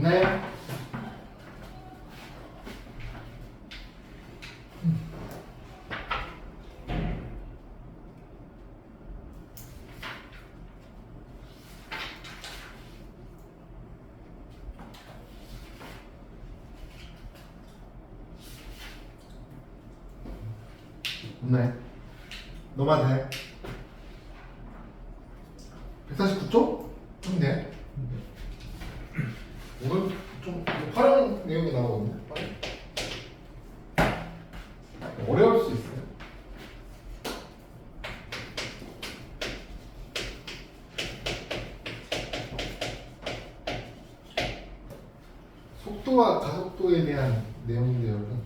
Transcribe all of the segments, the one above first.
네. 네. 너만 돼. 149쪽? 네. 오늘 좀 화려한 내용이 나오거든요. 어려울 수 있어요. 속도와 가속도에 대한 내용인데 여러분,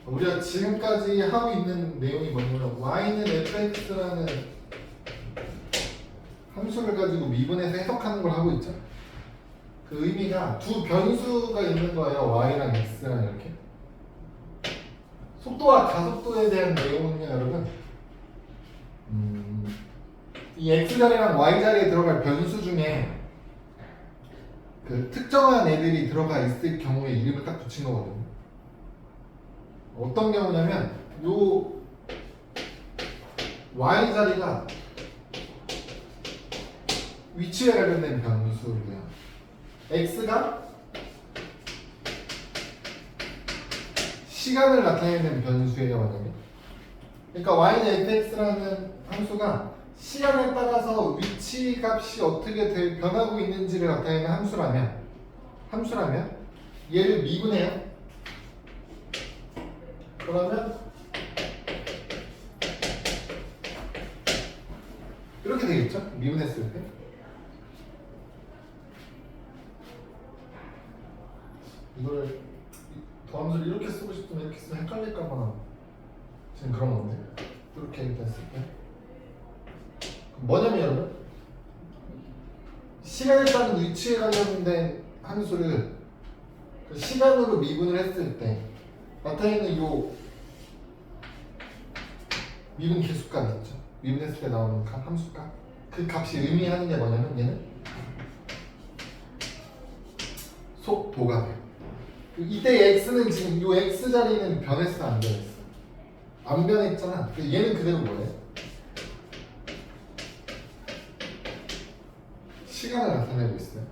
우리가 지금까지 하고 있는 내용이 뭐냐면 y는 fx라는 함수를 가지고 미분해서 해석하는 걸 하고 있죠. 그 의미가 두 변수가 있는 거예요. y랑 x랑 이렇게. 속도와 가속도에 대한 내용은요 여러분, 이 x자리랑 y자리에 들어갈 변수 중에 그 특정한 애들이 들어가 있을 경우에 이름을 딱 붙인 거거든요. 어떤 경우냐면 요 y자리가 위치에 관련된 변수고요. x가 시간을 나타내는 변수예요, 만약에. 그러니까 y는 fx라는 함수가 시간에 따라서 위치 값이 어떻게 변하고 있는지를 나타내는 함수라면 얘를 미분해요. 그러면 이렇게 되겠죠? 미분했을 때. 이걸 더함수를 이렇게 쓰고 싶으면 이렇게 쓰면 헷갈릴까봐 지금 그런 건데, 이렇게 됐을 때 뭐냐면 여러분, 시간에 따른 위치에 관련된 함수를 그 시간으로 미분을 했을 때 나타내는 요 미분 계수값 있죠. 미분했을 때 나오는 함수값, 그 값이 의미하는 게 뭐냐면 얘는 속도가 돼요. 이때 x는 지금 요 x자리는 변했어, 안 변했어? 안 변했잖아. 얘는 그대로 뭐예요? 시간을 나타내고 있어요.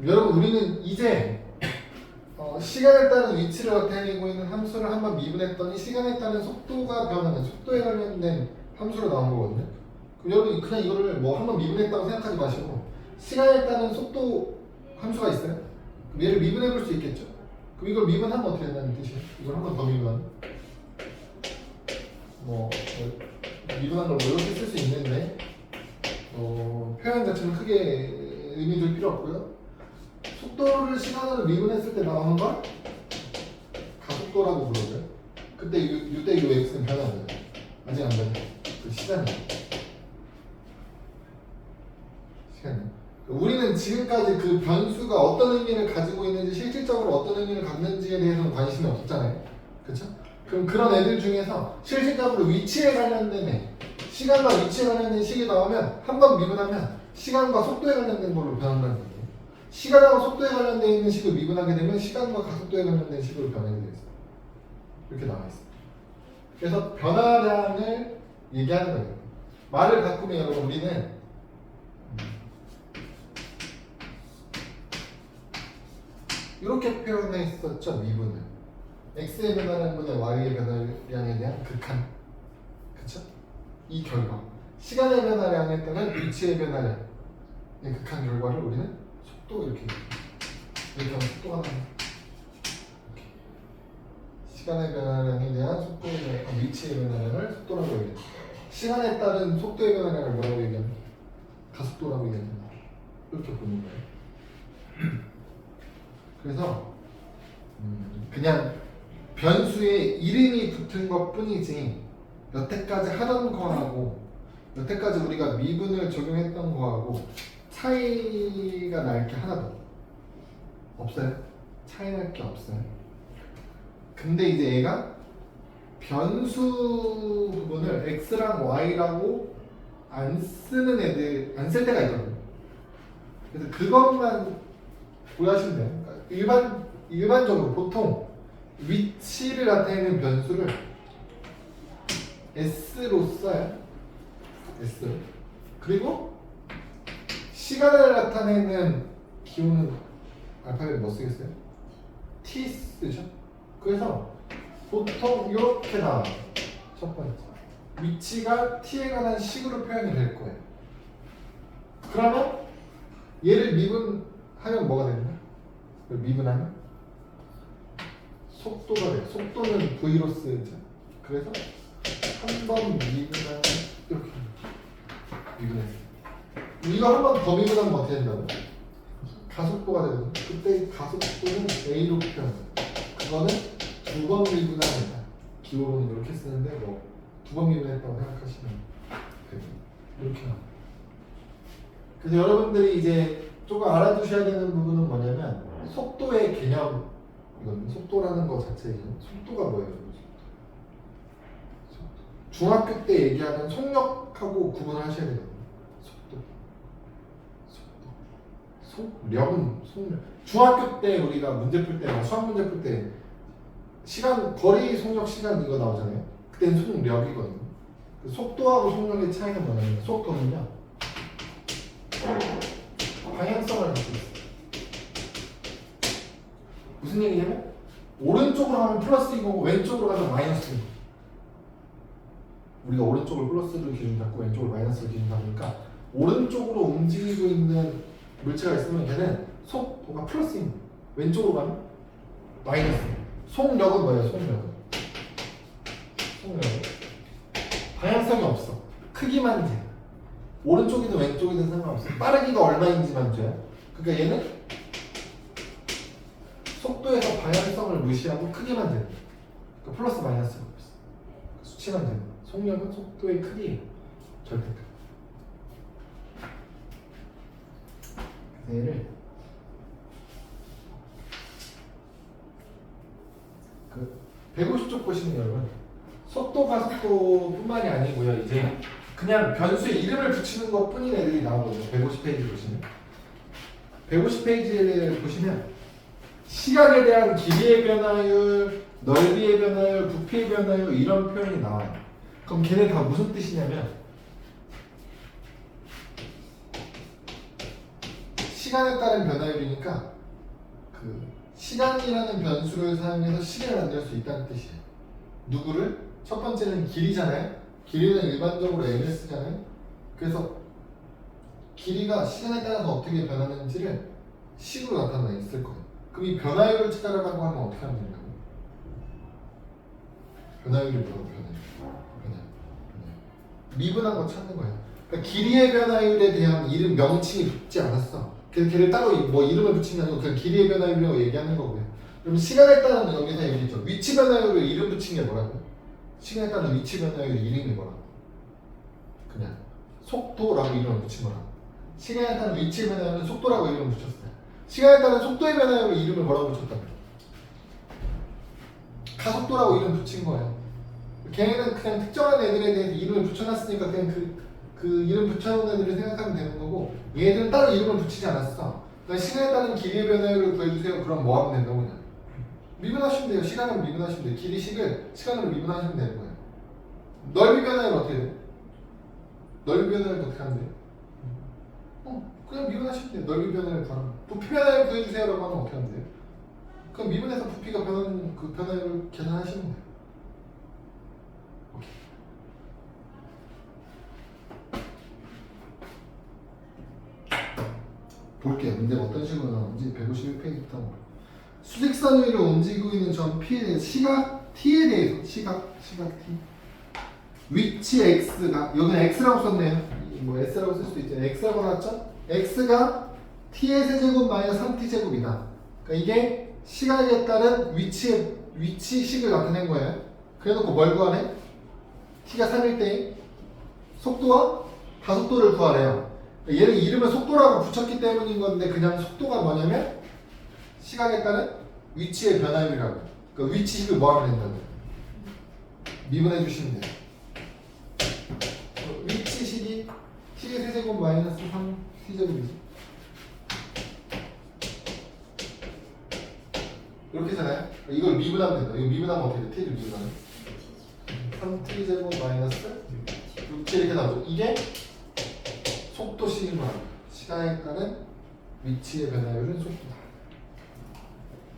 여러분, 우리는 이제 시간에 따른 위치를 나타내고 있는 함수를 한번 미분했더니 시간에 따른 속도가 변하는, 속도에 관련된 함수로 나온 거거든요. 그럼 여러분 그냥 이거를 뭐 한번 미분했다고 생각하지 마시고 시간에 따른 속도 함수가 있어요. 그럼 얘를 미분해 볼 수 있겠죠. 그럼 이걸 미분하면 어떻게 된다는 뜻이에요? 이걸 한 번 더 미분하면 미분한 걸 뭐 이렇게 쓸 수 있는데 표현 자체는 크게 의미 둘 필요 없고요. 속도를 시간으로 미분했을 때 나오는 걸 가속도라고 부르고요. 그때 이때 이 x는 변하잖아요. 아직 안 변해. 그 시간이요. 우리는 지금까지 그 변수가 어떤 의미를 가지고 있는지, 실질적으로 어떤 의미를 갖는지에 대해서는 관심이 없었잖아요. 그렇죠? 그럼 그런 애들 중에서 실질적으로 위치에 관련된 애, 시간과 위치에 관련된 식이 나오면 한 번 미분하면 시간과 속도에 관련된 걸로 변한다는 얘기예요. 시간하고 속도에 관련되어 있는 식을 미분하게 되면 시간과 가속도에 관련된 식으로 변하게 되어 있어요. 이렇게 나와 있어요. 그래서 변화량을 얘기하는 거예요. 말을 바꾸면 여러분, 우리는 이렇게 표현했었죠, 미분을. x의 변화량분의 y의 변화량에 대한 극한. 그쵸? 이 결과. 시간의 변화량에 따른 위치의 변화량의 극한 결과를 우리는 속도, 이렇게 하면 속도가 나와요. 시간의 변화량에 대한 속도에 대한 위치의 변화량을 속도라고 얘기합니다. 시간에 따른 속도의 변화량을 뭐라고 얘기합니까? 가속도라고 얘기합니다. 이렇게 보는 거예요. 그래서 그냥 변수에 이름이 붙은 것 뿐이지 여태까지 하던 거하고 여태까지 우리가 미분을 적용했던 거하고 차이가 날 게 하나도 없어요. 차이 날 게 없어요. 근데 이제 얘가 변수 부분을 x랑 y라고 안 쓰는 애들, 안 쓸 때가 있거든요. 그래서 그것만 구하시면 돼요. 그러니까 일반적으로 보통 위치를 나타내는 변수를 S로 써요. S. 그리고 시간을 나타내는 기호는 알파벳 뭐 쓰겠어요? T 쓰죠. 그래서 보통 이렇게 나와요. 첫 번째. 위치가 T에 관한 식으로 표현이 될 거예요. 그러면 얘를 미분하면 뭐가 되는가? 미분하면 속도가 돼요. 속도는 V로 쓰죠. 그래서 한 번 미분하면 이렇게 미분했어요. 이거 한 번 더 미분하면 어떻게 된다고? 가속도가 되거든요. 그때 가속도는 A로 표현해요. 그거는 두 번 미분합니다. 기호로는 이렇게 쓰는데 뭐 두 번 미분했다고 생각하시면 돼요. 이렇게 나와요. 그래서 여러분들이 이제 조금 알아두셔야 되는 부분은 뭐냐면 속도의 개념, 이건 속도라는 거 자체의 개념. 속도가 뭐예요? 중학교 때 얘기하는 속력하고 구분을 하셔야 되거든요. 속력은 속력. 중학교 때 우리가 문제 풀 때, 수학 문제 풀 때 시간, 거리, 속력, 시간 이거 나오잖아요. 그때는 속력이거든요. 속도하고 속력의 차이는 뭐냐면 속도는요 방향성을 갖고 있어요. 무슨 얘기냐면 오른쪽으로 가면 플러스이고 왼쪽으로 가면 마이너스인 거예요. 우리가 오른쪽을 플러스를 기준 잡고 왼쪽을 마이너스를 기준 잡으니까 오른쪽으로 움직이고 있는 물체가 있으면 걔는 속도가 플러스인 거예요. 왼쪽으로 가면 마이너스예요. 속력은 뭐예요? 속력은 방향성이 없어. 크기만 재. 오른쪽이든 왼쪽이든 상관없어. 빠르기가 얼마인지만 줘요. 그러니까 얘는 속도에서 방향성을 무시하고 크기만 재는 거예요. 그러니까 플러스 마이너스가 없어. 수치만 재는 거예요. 속력은 속도의 크기 절대값. 그래서 얘를 그 150쪽 보시면 여러분 속도 가속도뿐만이 아니고요. 이제 그냥 변수에 이름을 붙이는 것 뿐인 애들이 나오거든요. 150페이지 보시면 150페이지를 보시면 시각에 대한 길이의 변화율, 넓이의 변화율, 부피의 변화율 이런 표현이 나와요. 그럼 걔네 다 무슨 뜻이냐면 시간에 따른 변화율이니까 그 시간이라는 변수를 사용해서 시계를 만들 수 있다는 뜻이에요. 누구를? 첫 번째는 길이잖아요. 길이는 일반적으로 m을 쓰잖아요. 그래서 길이가 시간에 따라서 어떻게 변하는지를 식으로 나타나 있을 거예요. 그럼 이 변화율을 찾아라고 하면 어떻게 하면 된다고? 변화율이 뭐라고 변화율. 미분한 거 찾는 거예요. 그러니까 길이의 변화율에 대한 이름 명칭이 붙지 않았어. 그래서 걔를 따로 뭐 이름을 붙이는 게 아니고 그냥 길이의 변화율이라고 얘기하는 거고요. 그럼 시간에 따른 여기서 얘기했죠. 위치 변화율을 이름 붙인 게 뭐라고요? 시간에 따른 위치 변화율 이름이 뭐라고? 그냥 속도라고 이름을 붙인 거라고. 시간에 따른 위치 변화율은 속도라고 이름을 붙였어요. 시간에 따른 속도의 변화율을 이름을 뭐라고 붙였다고요? 가속도라고 이름 붙인 거예요. 걔네는 그냥 특정한 애들에 대해서 이름을 붙여놨으니까 그냥 그 이름 붙여놓은 애들을 생각하면 되는 거고 얘들은 따로 이름을 붙이지 않았어. 그러니까 시간에 따른 길이의 변화율을 구해주세요. 그럼 뭐 하면 된다고 그냥 미분하시면 돼요. 시간을 미분하시면 돼요. 길이식을 시간으로 미분하시면 되는 거예요. 넓이 변화율 어떻게 돼요? 넓이 변화율 어떻게 하면 돼요? 그냥 미분하시면 돼요. 넓이 변화율 구하면. 부피 변화율 구해주세요라고 하면 어떻게 하면 돼요? 그럼 미분해서 부피가 변하는 그 변화율을 계산하시면 돼요. 오케이. 볼게요. 문제가 어떤 식으로 나오는지 151페이지부터 수직선 위로 움직이고 있는 점 P에 대해서 시각 T에 대해서 시각 T 위치 X가 여기는 X라고 썼네요. 뭐 S라고 쓸 수도 있죠. X라고 나왔죠? X가 T의 세제곱 마이너스 3T제곱이다. 그러니까 이게 시각에 따른 위치식을 나타낸 거예요. 그래놓고 뭘 구하래? T가 3일 때 속도와 가속도를 구하래요. 얘는 이름을 속도라고 붙였기 때문인 건데 그냥 속도가 뭐냐면 시각에 따른 위치의 변화율이라고. 그러니까 위치식을 뭐 하면 된다고? 미분해 주시면 돼요. 위치식이 T의 세제곱 마이너스 3T제곱이지. 이렇게잖아요. 이걸 미분하면 된다. 이거 미분하면 어떻게 돼? t를 미분하면 3t제곱 마이너스 6t 이렇게 나오죠. 이게 속도식인 거야. 시간에 따른 위치의 변화율은 속도다.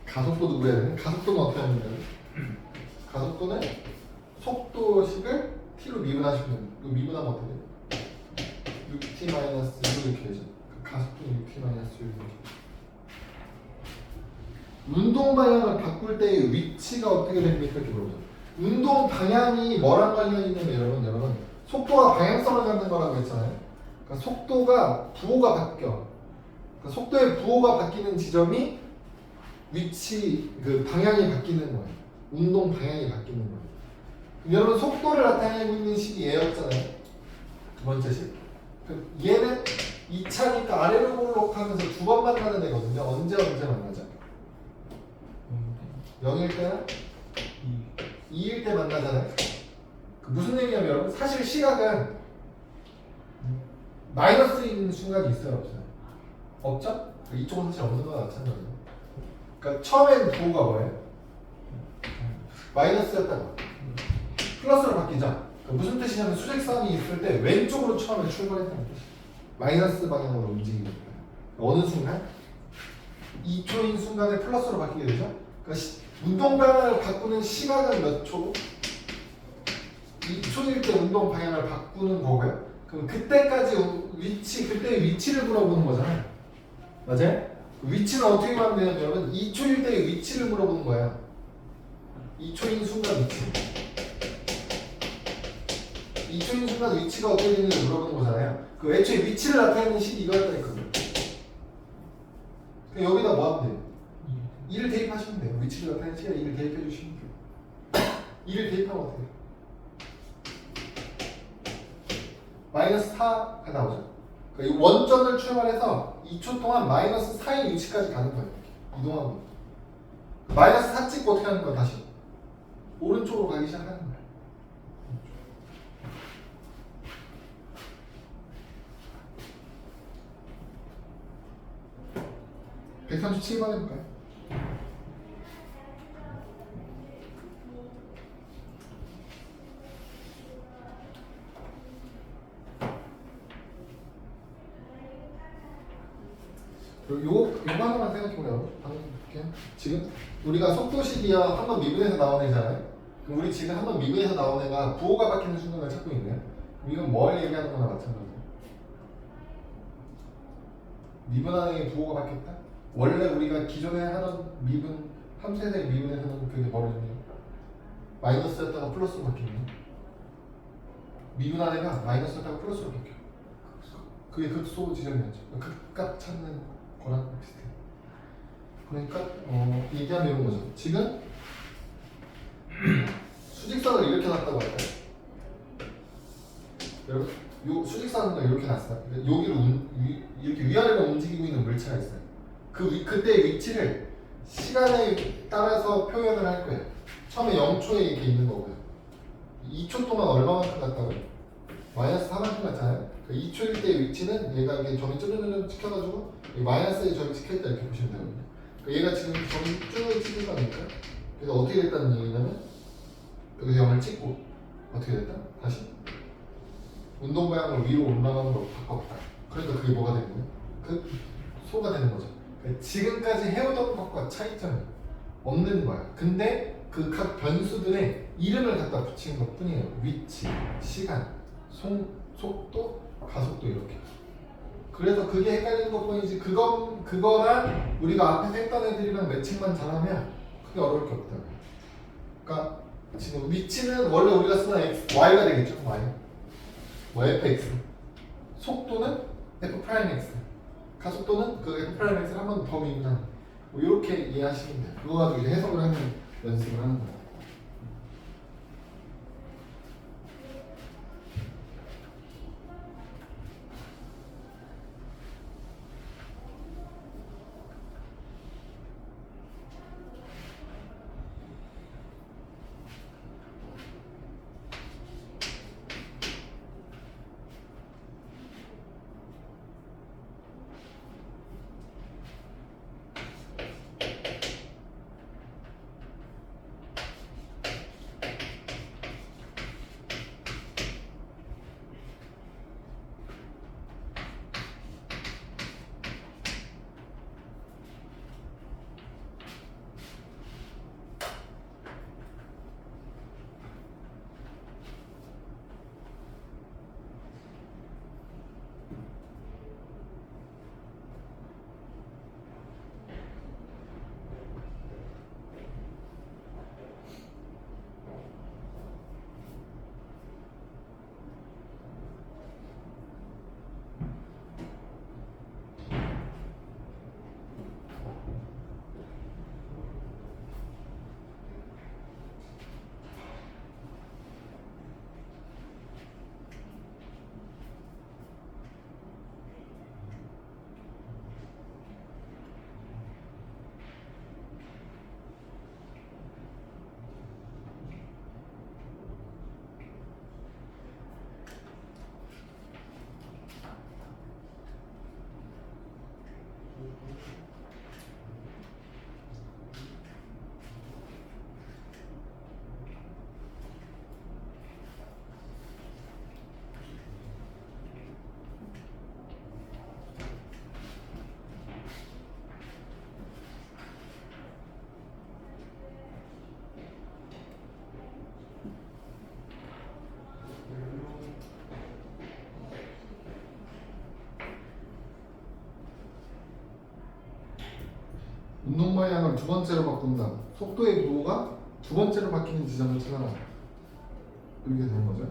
가속도도 구해야 되는. 가속도는 어떻게 하면 돼요? 가속도는 속도식을 t로 미분하시면 돼요. 이거 미분하면 어떻게 돼요? 6t 마이너스 1로 이렇게 되죠. 가속도는 6t 마이너스 1로 이렇게. 운동 방향을 바꿀 때의 위치가 어떻게 됩니까? 이렇게 물어보죠. 운동 방향이 뭐랑 관련이 있냐면 여러분 속도가 방향성을 갖는 거라고 했잖아요. 그러니까 속도가 부호가 바뀌어. 그러니까 속도의 부호가 바뀌는 지점이 위치 그 방향이 바뀌는 거예요. 운동 방향이 바뀌는 거예요. 여러분 속도를 나타내고 있는 식이 얘였잖아요. 두 번째 식. 얘는 2차니까 아래로 볼록하면서 두 번 만나는 애거든요. 언제 만나죠? 0일 때나 2일 때 만나잖아요. 그 무슨 얘기냐면 여러분 사실 시각은 마이너스인 순간이 있어요, 없어요? 없죠? 이쪽은 사실 없는 거나 마찬가지예요. 그러니까 처음엔 부호가 뭐예요? 마이너스였다가 플러스로 바뀌죠. 그러니까 무슨 뜻이냐면 수직선이 있을 때 왼쪽으로 처음에 출발했다는 뜻이에요. 마이너스 방향으로 움직이는 거예요. 어느 순간? 2초인 순간에 플러스로 바뀌게 되죠. 그러니까 운동 방향을 바꾸는 시각은 몇 초? 2초일 때 운동 방향을 바꾸는 거고요. 그럼 그때까지 그때의 위치를 물어보는 거잖아요. 맞아요? 위치는 어떻게 하면 되냐면 여러분 2초일 때의 위치를 물어보는 거야. 2초인 순간 위치. 2초인 순간 위치가 어떻게 되는지 물어보는 거잖아요. 그 애초에 위치를 나타내는 식이 이거였다 했거든요. 여기다 뭐 하면 돼요? 2를 대입하시면 돼요. 위치를 나타내는 식에 2를 대입해 주시면 돼요. 2를 대입하면 어떻게 돼요? 마이너스 4가 나오죠. 그러니까 이 원점을 출발해서 2초 동안 마이너스 4의 위치까지 가는 거예요. 이동하고. 마이너스 4 찍고 어떻게 하는 거야, 다시? 오른쪽으로 가기 시작하는 거예요. 137번 해볼까요? 요거 하나만 생각해보려고. 지금 우리가 속도식이야 한번 미분해서 나온 애잖아요. 그럼 우리 지금 한번 미분해서 나온 애가 부호가 바뀌는 순간을 찾고 있네요. 그럼 이건 뭘 얘기하는 거나 마찬가지예요. 미분하는 게 부호가 바뀌었다? 원래 우리가 기존에 하던 미분, 함수에서의 미분에서는 그게 뭐였냐? 마이너스였다가 플러스로 바뀌네. 미분한 애가 마이너스였다가 플러스로 바뀌어. 그게 극소 지점이었죠. 극값 찾는 거랑 비슷해요. 그러니까 얘기하면 이런 거죠. 지금 수직선을 이렇게 놨다고 할까요? 여러분, 요 수직선을 이렇게 놨어요. 여기를 이렇게 위아래로 움직이고 있는 물체가 있어요. 그때의 위치를 시간에 따라서 표현을 할 거예요. 처음에 0초에 이렇게 있는 거고요. 2초 동안 얼마만큼 갔다고요? 마이너스 4만큼 갔잖아요. 그 2초일 때의 위치는 얘가 이렇게 점이 쭈르르르 찍혀가지고 마이너스에 점이 찍혀있다 이렇게 보시면 되거든요. 그러니까 얘가 지금 점이 쭉 찍힌 거니까. 그래서 어떻게 됐다는 얘기냐면 여기서 0을 찍고 어떻게 됐다? 다시 운동 방향을 위로 올라가는 걸로 바꿨다. 그러니까 그게 뭐가 되는 거예요? 그 소가 되는 거죠. 그러니까 지금까지 해오던 것과 차이점이 없는 거야. 근데 그 각 변수들의 이름을 갖다 붙인 것 뿐이에요. 위치, 시간, 속도, 가속도 이렇게. 그래서 그게 헷갈리는 것 뿐이지 그거랑 우리가 앞에서 했던 애들이랑 매칭만 잘하면 크게 어려울 게 없다. 그러니까 지금 위치는 원래 우리가 쓰는 x, y가 되겠죠. y. 뭐 fx. 속도는 f'x. 가속도는 그 f'x를 한 번 더 미분하는. 뭐 이렇게 이해하시면 돼요. 그거 가지고 이제 해석을 하는 연습을 하는 거예요. 운동 방향을 두 번째로 바꾼다. 속도의 부호가 두 번째로 바뀌는 지점을 찾아라. 이렇게 되는 거죠.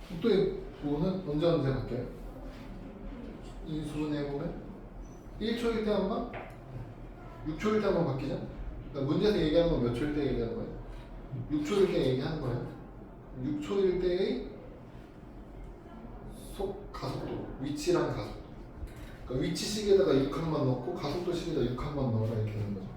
속도의 부호는 언제 바뀌어요? 인수분해 보면 1초일 때 한 번, 6초일 때 한 번 바뀌죠? 그러니까 문제에서 얘기하는 건 몇 초일 때 얘기하는 거예요? 6초일 때 얘기하는 거예요. 6초일 때의 가속도, 위치랑 가속도. 그러니까 위치 식에다가 6항만 넣고 가속도 식에다 6항만 넣어라 이렇게 되는 거죠.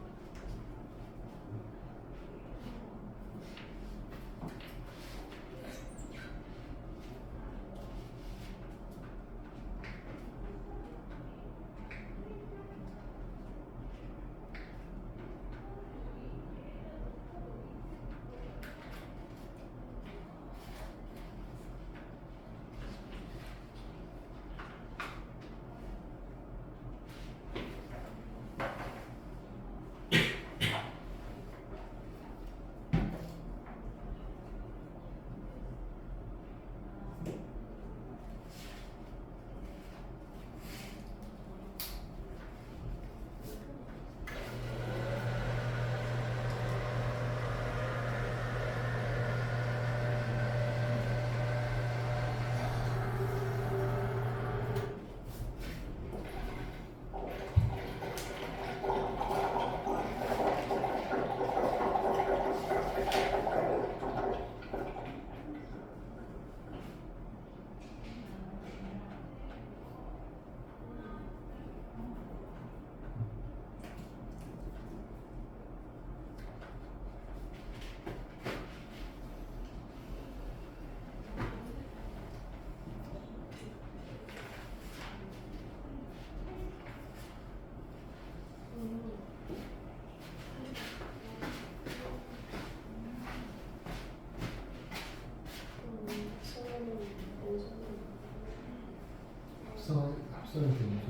합성의 변수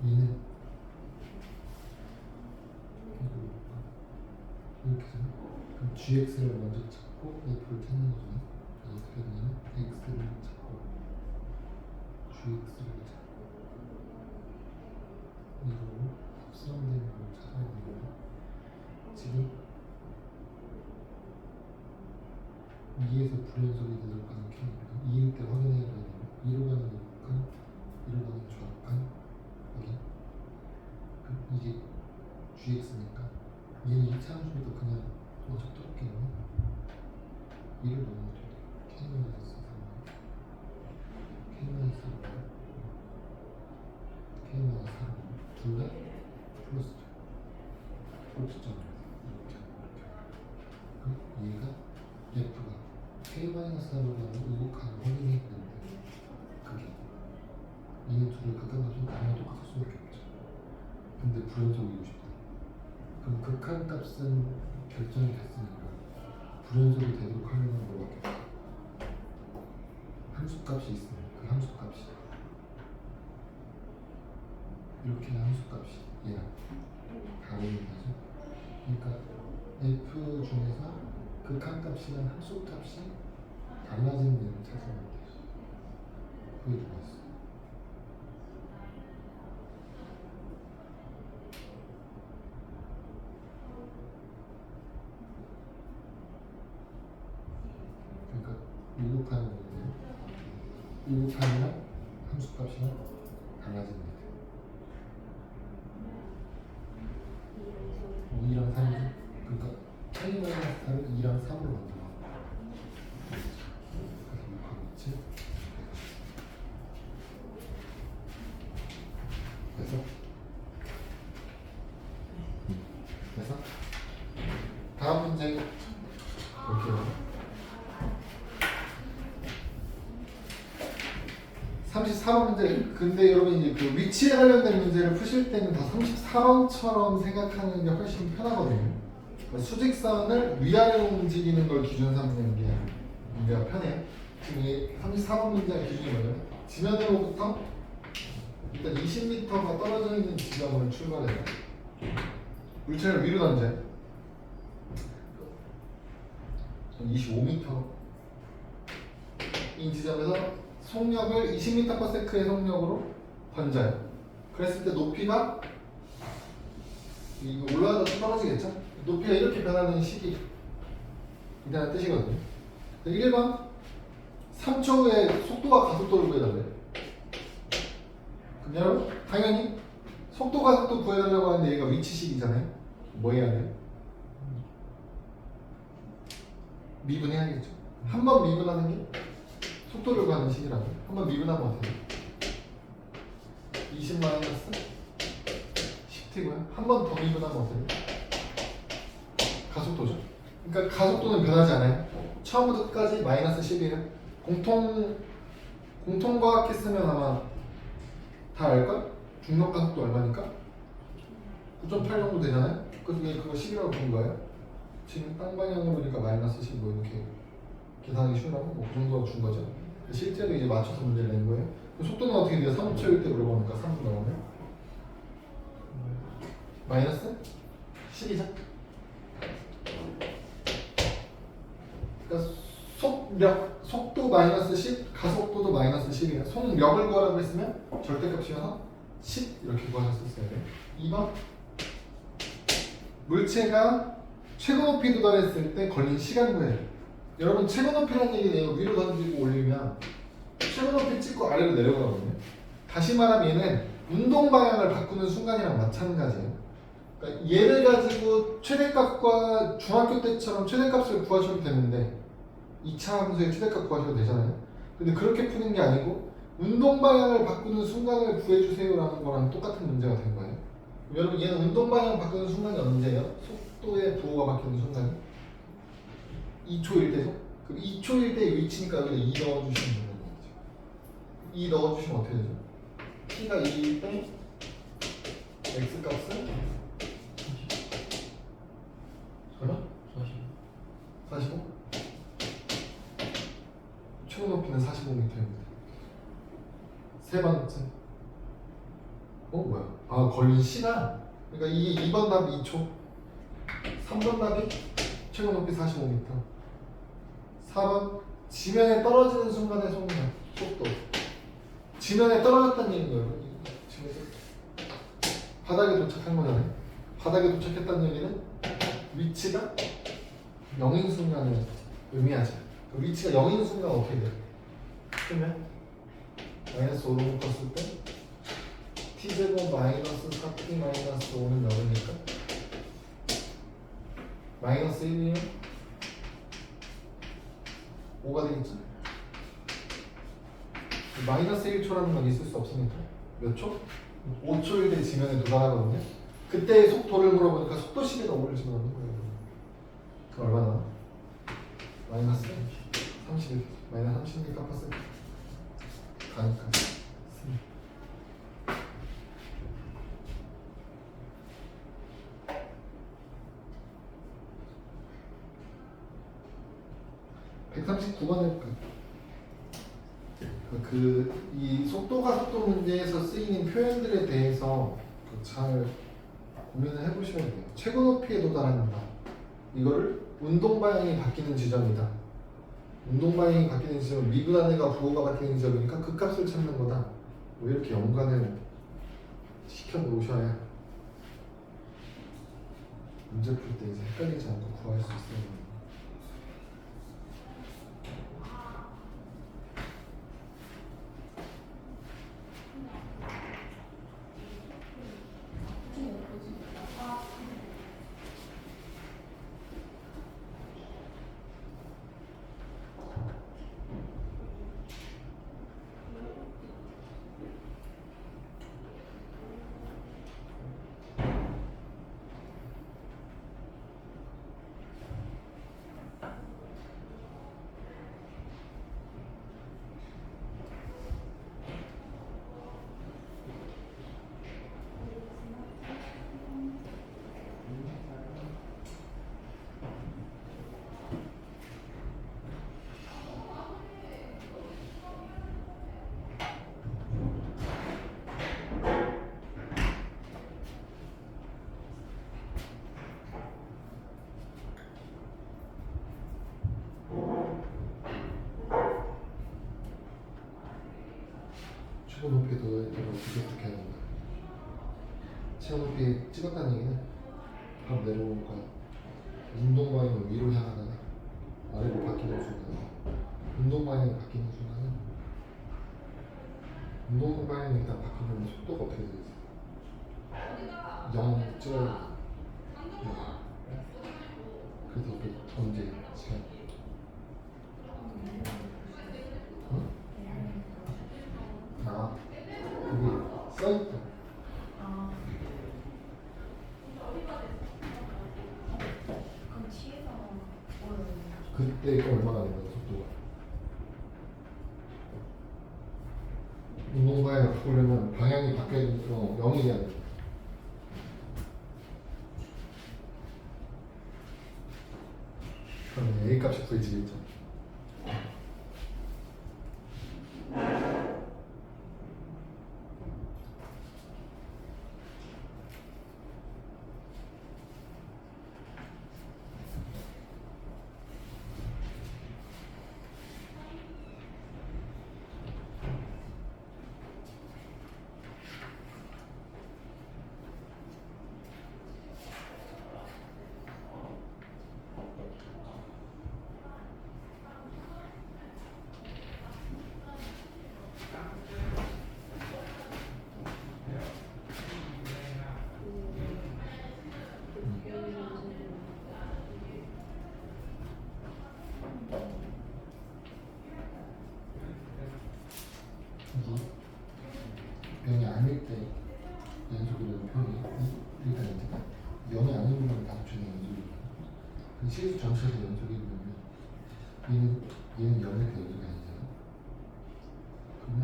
2는 이렇게 되면 그럼 gx를 먼저 찾고 f를 찾는 거죠. 어떻게 되냐면 x를 찾고 gx를 찾고 이거 합성되는 걸 찾아야 되고요. 지금 2에서 불연속이 되도록 하는 K입니다. 2일 때 확인해야 되고 2로 가는 이렇게 1로 가는 정확한 확인. 이게 gx니까 얘는 2차 함수니까 그냥 먼저 뚫을게요. 2를 넣으면 돼요. k-4 k-4 둘 다 플러스 꼴찌점입니다. 얘가 f가 k-4로 가는 우극한을 확인했는데 그게 이는 둘을 극한값은 당연히 똑같을 수밖에 없죠. 근데 불연속이고 싶다. 그럼 극한값은 결정이 됐으니까 불연속이 되도록 하려면 뭐밖에 없어? 함수값이 있으면 그 함수값이 이렇게 함수값이 얘랑 다른 거죠. 그러니까 f 중에서 극한값이랑 함수값이 달라지는 얘를 찾으면 돼요. 그게 뭐였어? 그러니까 우극하는 거거든요. 우극한이랑 함수값이랑 달라집니다. 2랑 3이 그러니까 k-4를 2랑 3으로 만들어. 그래서 우극하겠지. 그래서 다음 문제 볼게요. 34번 문제. 근데 여러분 이제 그 위치에 관련된 문제를 푸실 때는 다 34번처럼 생각하는 게 훨씬 편하거든요. 수직선을 위아래로 움직이는 걸 기준 삼는 게 문제가 편해요. 지금 이 34번 문제의 기준이 뭐냐면 지면으로부터 일단 20m가 떨어져 있는 지점을 출발해요. 물체를 위로 던져요. 25m 이 지점에서 속력을 20m/s의 속력으로 던져요. 그랬을 때 높이가 이거 올라가다 떨어지겠죠? 높이가 이렇게 변하는 시기 이라는 뜻이거든요. 1번 3초 후에 속도와 가속도를 구해달래요. 그럼 여러분 당연히 속도 가속도 구해달라고 하는데 얘가 위치식이잖아요. 뭐 해야 돼요? 미분해야겠죠. 한 번 미분하는 게 속도를 구하는 식이라고. 한 번 미분하면 어떻게 돼요? 20 마이너스 10t고요. 한 번 더 미분하면 어떻게 돼요? 가속도죠. 그러니까 가속도는 변하지 않아요. 처음부터 끝까지 마이너스 10이에요. 공통과학 했으면 아마 다 알걸? 중력 가속도 얼마니까? 9.8 정도 되잖아요? 그래서 그거 10이라고 부른 거예요. 지금 땅 방향으로 보니까 마이너스 10 뭐 이렇게 계산하기 쉬우라고 뭐그 정도 준 거죠. 실제로 이제 맞춰서 문제를 낸 거예요. 속도는 어떻게 돼요? 3초일 때 물어보니까 3분 나오면 마이너스 10이죠. 그러니까 속도 마이너스 10, 가속도도 마이너스 10이에요. 속력을 구하라고 했으면 절대값이어서 10 이렇게 구하셨었어야 돼요. 2번 물체가 최고 높이 도달했을 때 걸린 시간 구해요. 여러분 최고 높이라는 얘기는 위로 던지고 올리면 최고 높이 찍고 아래로 내려가거든요. 다시 말하면 얘는 운동 방향을 바꾸는 순간이랑 마찬가지예요. 그러니까 얘를 가지고 최대값과 중학교 때처럼 최대값을 구하셔도 되는데 2차 함수의 최대값 구하셔도 되잖아요. 근데 그렇게 푸는 게 아니고 운동 방향을 바꾸는 순간을 구해주세요라는 거랑 똑같은 문제가 된 거예요. 여러분 얘는 운동 방향 바꾸는 순간이 언제예요? 속도의 부호가 바뀌는 순간이 2초일 때죠? 그럼 2초일 때 위치니까 여기다 2 넣어주시면 되는 거죠. 2 넣어주시면 어떻게 되죠? t가 2일 때 x값은 얼마? 45? 최고 높이는 45m입니다. 세 번째. 뭐야? 아, 걸린 시간. 그러니까 이게 2번 답이 2초. 3번 답이 최고 높이 45m. 4번 지면에 떨어지는 순간의 속도. 지면에 떨어졌다는 얘기인 거예요. 바닥에 도착한 거잖아요. 바닥에 도착했다는 얘기는 위치가 0인 순간을 의미하죠. 그 위치가 0인 순간 어떻게 돼요? 그러면 마이너스 5로 묶었을 때 t제곱 마이너스 4t 마이너스 5는 0이니까 마이너스 1이면 5가 되겠죠? 마이너스 1초라는 건 있을 수 없으니까 몇 초? 5초일 때 지면에 도달하거든요. 그때 속도를 물어보니까 속도 시계가 5를 집어넣는 거예요. 그 얼마나? 마이너스 31. 마이너스 30을 깎았을 때 가니까 139번을 이 속도가 속도 문제에서 쓰이는 표현들에 대해서 잘 고민을 해보셔야 돼요. 최고 높이에 도달한다. 이거를 운동 방향이 바뀌는 지점이다. 운동 방향이 바뀌는 지점, 미분한 애가 부호가 바뀌는 지점이니까 그 값을 찾는 거다. 뭐 이렇게 연관을 시켜 놓으셔야 문제 풀 때 이제 헷갈리지 않고 구할 수 있어요. 최고 높이에 도달할 때는 어떻게 하는 거야? 제곱이 찍었다는 얘기는 바로 내려올 거야. 운동 방향을 위로 향하다가 아래로 바뀌는 순간, 운동 방향이 바뀌는 순간은 운동 방향이 일단 바뀌면 속도가 어떻게 되겠어? 0 찍어야 돼. 그래서 그 언제 시간? 응? 아, 그게 써있다. 그럼 뒤에서 뭐를 그때 얼마나 되는 거야, 속도가? 운동 방향을 바꾸려면 방향이 바뀌어야 되니까 0이 돼야 돼. 그러면 A 값이 구해지겠죠. 영이 아닐 때 연속이라는 표현이 일단 이제 영이 아닌 부분을 다 합치는 연속이고 그 실수 전체에서 연속이 그러면 얘는 0일 때 연속이 아니잖아. 그러면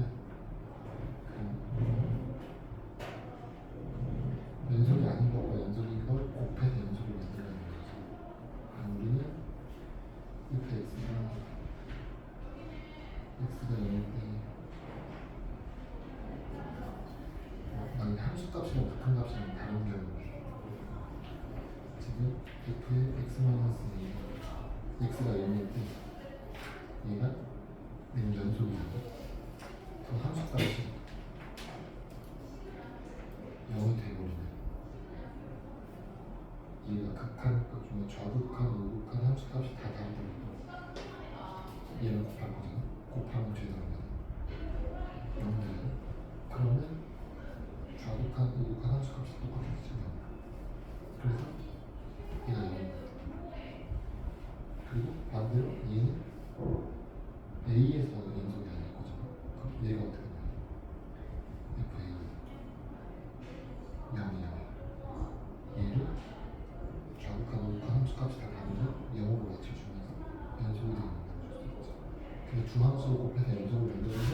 연속이 아닌 것과 연속인 걸 곱해서 연속을 만들어내는 거지. 그럼 우리는 이렇게 x가 0일 때 만약에 함수값이랑 같은 값이랑 다른 경우 지금 f의 x가 0일 때 얘가 연속이고 그 함수값이 0이 되어버리면 얘가 극한 것 중에 좌극한, 우극한 함수값이 다 다르더라도 얘를 곱할 거잖아. 곱하면 되더라고요. 0되죠. 그러면 좌극한, 우극한 함수값이 똑같아지죠. 그래서 얘가 0. 그리고 반대로 얘는 A에서 연속이 아닐 거잖아. 그럼 얘가 어떻게 되냐? FA가 0이야. 얘를 좌극한, 우극한 함수값이 다 다르면 0으로 맞춰주면서 연속이 되는 걸 만들 수 있지. 근데 주함수로 곱해서 연속을 만들어서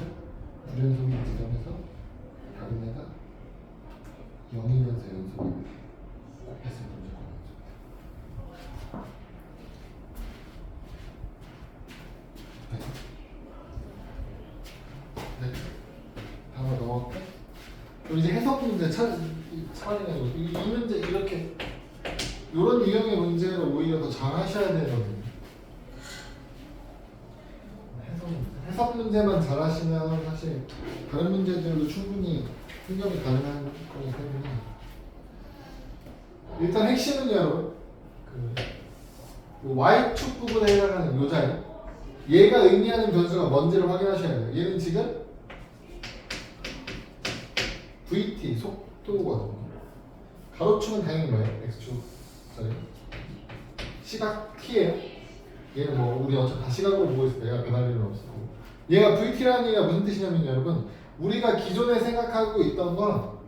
불연속인 지점에서 다른 애가 0이면서 연속이 곱했을 때 무조건 연속. 네. 다음으로 넘어갈게. 그럼 이제 해석 문제 차례가지고 이 문제 이렇게 이런 유형의 문제를 오히려 더 잘 하셔야 되거든요. 해석 문제만 잘 하시면 사실 다른 문제들도 충분히 해결이 가능한 거기 때문에 일단 핵심은 여러분 그 Y축 부분에 해당하는 요 자리 얘가 의미하는 변수가 뭔지를 확인하셔야 돼요. 얘는 지금 VT 속도거든요. 가로축은 당연히 뭐예요? X축 자리 시각 T예요. 얘는 뭐 우리 어차피 다 시각으로 보고 있을 때 얘가 변할 일은 없고 얘가 VT라는 얘기가 무슨 뜻이냐면 여러분 우리가 기존에 생각하고 있던 건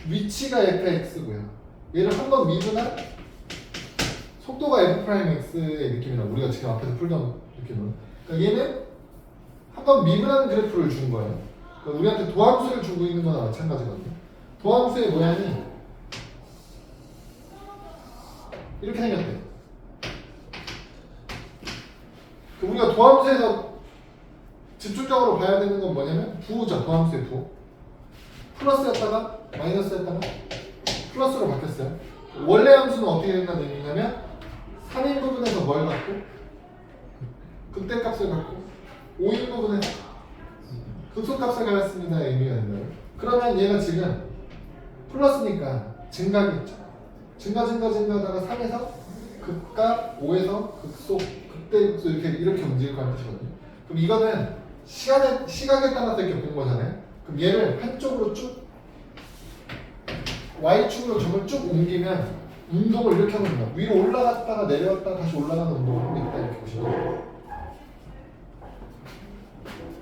위치가 fx고요. 얘를 한번 미분한 속도가 f'x의 느낌이라 우리가 지금 앞에서 풀던 느낌은 그러니까 얘는 한번 미분한 그래프를 준 거예요. 그러니까 우리한테 도함수를 주고 있는 거나 마찬가지거든요. 도함수의 모양이 이렇게 생겼대요. 우리가 도함수에서 집중적으로 봐야 되는 건 뭐냐면 부호죠. 도함수의 부호. 플러스였다가 마이너스였다가 플러스로 바뀌었어요. 원래 함수는 어떻게 된다는 얘기냐면 3인 부분에서 뭘 갖고 극대값을 갖고 5인 부분에서 극소값을 가졌습니다의 의미가 된다고요. 그러면 얘가 지금 플러스니까 증가겠죠. 증가하다가 3에서 극과 5에서 극소, 극대극소 이렇게 움직일 거라는 뜻이거든요. 그럼 이거는 시각에 따라서 이렇게 보는 거잖아요. 그럼 얘를 한쪽으로 쭉 Y축으로 점을 쭉 옮기면 운동을 이렇게 하는 거예요. 위로 올라갔다가 내려왔다가 다시 올라가는 운동을 하고 있다 이렇게 보시면 돼요.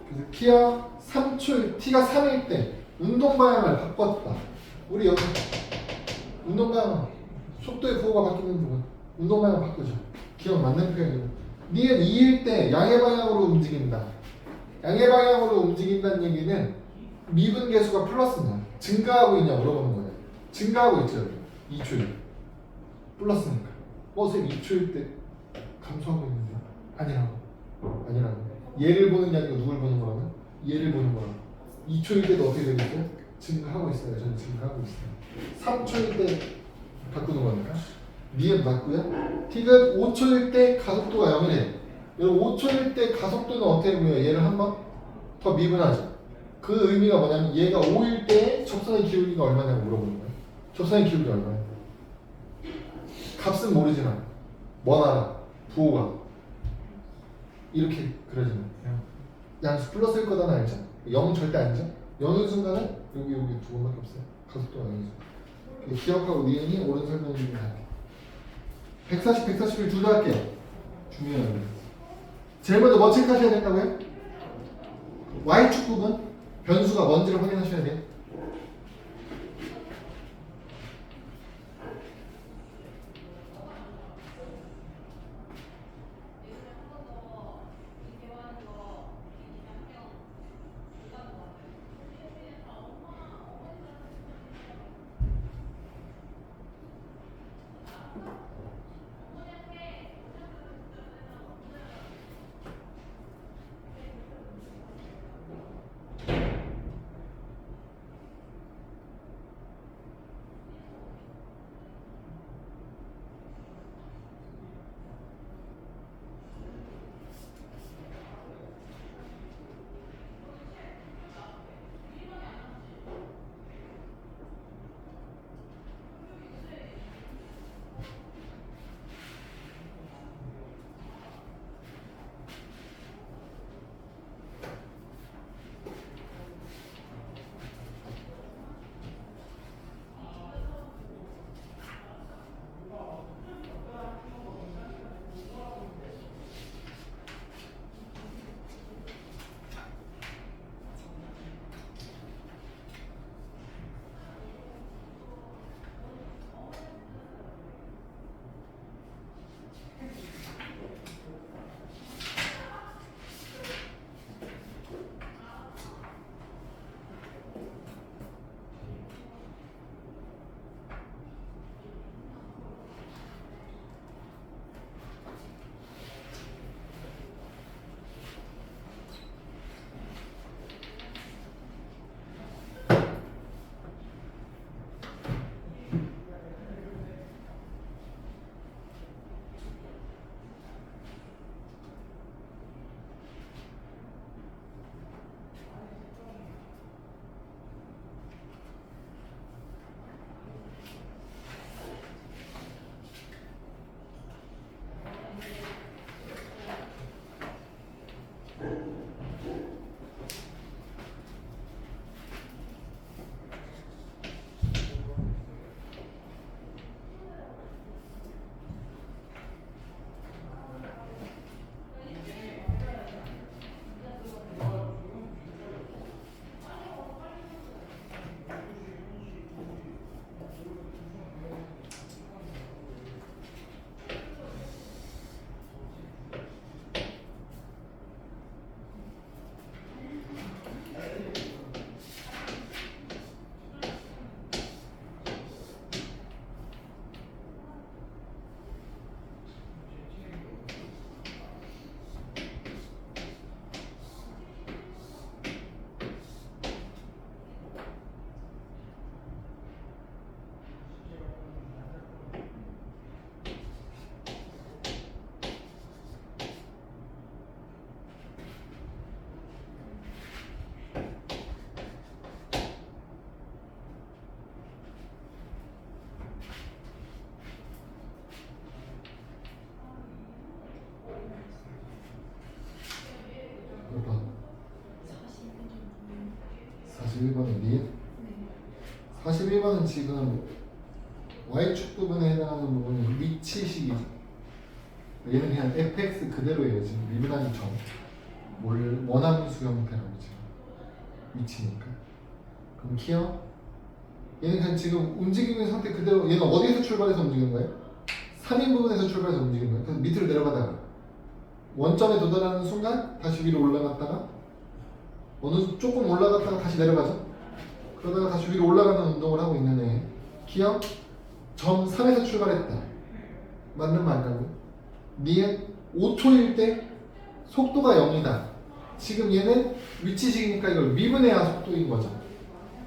그래서 T가 3초, T가 3일 때 운동 방향을 바꿨다. 우리 여기 운동 방향, 속도의 부호가 바뀌는 부분 운동 방향 바꾸죠. 기억 맞는 표현이고. 니은 2일 때 양의 방향으로 움직인다. 양의 방향으로 움직인다는 얘기는 미분 계수가 플러스냐 증가하고 있냐 물어보는 거예요. 증가하고 있죠. 2초일 플러스니까. 선생님 2초일 때 감소하고 있는데 아니라고. 얘를 보는 게 아니고 누굴 보는 거라고요? 얘를 보는 거라고. 2초일 때도 어떻게 되고 있어요? 증가하고 있어요. 저는 증가하고 있어요. 3초일 때 바꾸는 거니까 니은 맞고요. T는 5초일 때 가속도가 0이래요. 여러분 5초일 때 가속도는 어떻게 보여요? 얘를 한 번 더 미분하죠. 그 의미가 뭐냐면 얘가 5일 때 접선의 기울기가 얼마냐고 물어보는 거예요. 접선의 기울기 얼마예요? 값은 모르지만 뭔 알아? 부호가 이렇게 그려지는 양수 플러스일 거다는 알죠? 0은 절대 아니죠? 0의 순간은 여기 두 번밖에 없어요. 가속도가 0이죠. 기억하고 니은이 옳은 설명을 할게요. 140, 141 둘 다 할게요. 중요해요. 제일 먼저 뭐 체크하셔야 된다고요? Y축 부분 변수가 뭔지를 확인하셔야 돼요. 41번은 니? 네. 41번은 지금 y축 부분에 해당하는 부분이 위치식이죠. 얘는 그냥 fx 그대로예요. 지금 미분하기 전 원함수 형태라고 지금 위치니까. 그럼 키어 얘는 그냥 지금 움직이는 상태 그대로. 얘는 어디에서 출발해서 움직이는 거예요? 3인 부분에서 출발해서 움직이는 거예요. 그래서 밑으로 내려가다가 원점에 도달하는 순간 다시 위로 올라갔다가 어느 조금 올라갔다가 다시 내려가죠. 그러다가 다시 위로 올라가는 운동을 하고 있는 애. 기억 점 3에서 출발했다. 맞는 말이라고. 니은 5초일 때 속도가 0이다. 지금 얘는 위치식이니까 이걸 미분해야 속도인 거죠.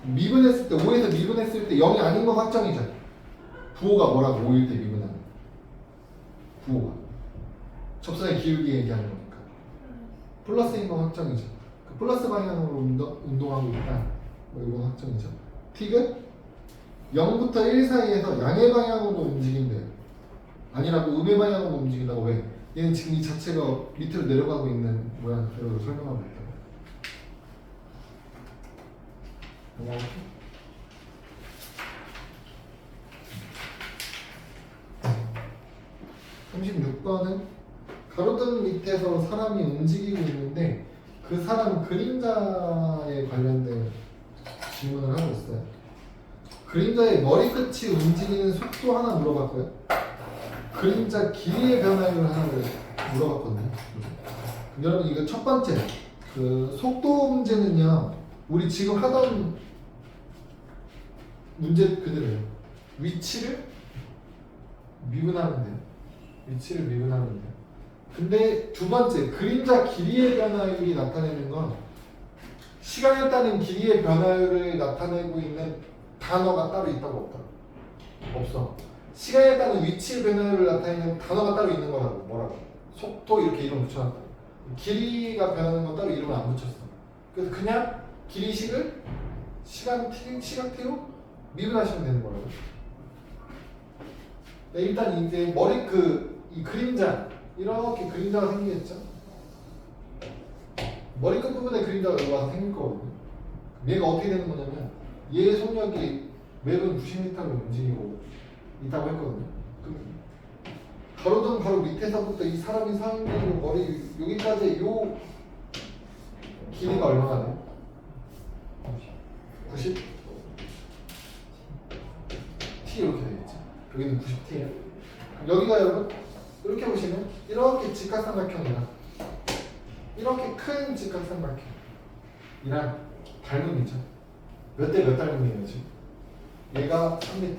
미분했을 때 5에서 미분했을 때 0이 아닌 거 확정이죠. 부호가 뭐라고 5일 때 미분하는 부호가 접선의 기울기 얘기하는 거니까 플러스인 거 확정이죠. 그 플러스 방향으로 운동하고 있다. 뭐 이건 확정이죠. 틱은 0부터 1 사이에서 양의 방향으로 움직인대요. 아니라고 음의 방향으로 움직인다고. 왜? 얘는 지금 이 자체가 밑으로 내려가고 있는 모양 그대로 설명하고 있다. 넘어갈게. 36번은 가로등 밑에서 사람이 움직이고 있는데 그 사람 그림자에 관련된 질문을 하고 있어요. 그림자의 머리끝이 움직이는 속도 하나 물어봤고요. 그림자 길이의 변화율 하나를 물어봤거든요. 그럼 여러분 이거 첫 번째 그 속도 문제는요. 우리 지금 하던 문제 그대로예요. 위치를 미분하면 돼요. 위치를 미분하면 돼요. 근데 두 번째 그림자 길이의 변화율이 나타내는 건 시간에 따른 길이의 변화율을 나타내고 있는 단어가 따로 있다고 없다? 없어. 시간에 따른 위치의 변화율을 나타내는 단어가 따로 있는 거라고. 뭐라고? 속도 이렇게 이름 붙여놨다. 길이가 변하는 건 따로 이름을 안 붙였어. 그래서 그냥 길이식을 시각 t로 미분하시면 되는 거라고. 네, 일단 이제 머리 이 그림자 이렇게 그림자가 생기겠죠. 머리끝 부분에 그림자가 여기 와서 생길 거거든요. 얘가 어떻게 되는 거냐면 얘의 속력이 매분 90m로 움직이고 있다고 했거든요. 가로등 바로 밑에서부터 이 사람이 서 있는 머리 여기까지 요 길이가 얼마나 돼요? 90? T 이렇게 되겠죠. 여기는 90T예요. 여기가 여러분 이렇게 보시면 이렇게 직각삼각형이랑 이렇게 큰 직각삼각형이랑 닮음이죠. 몇 대 몇 닮음이에요 지금? 얘가 3m,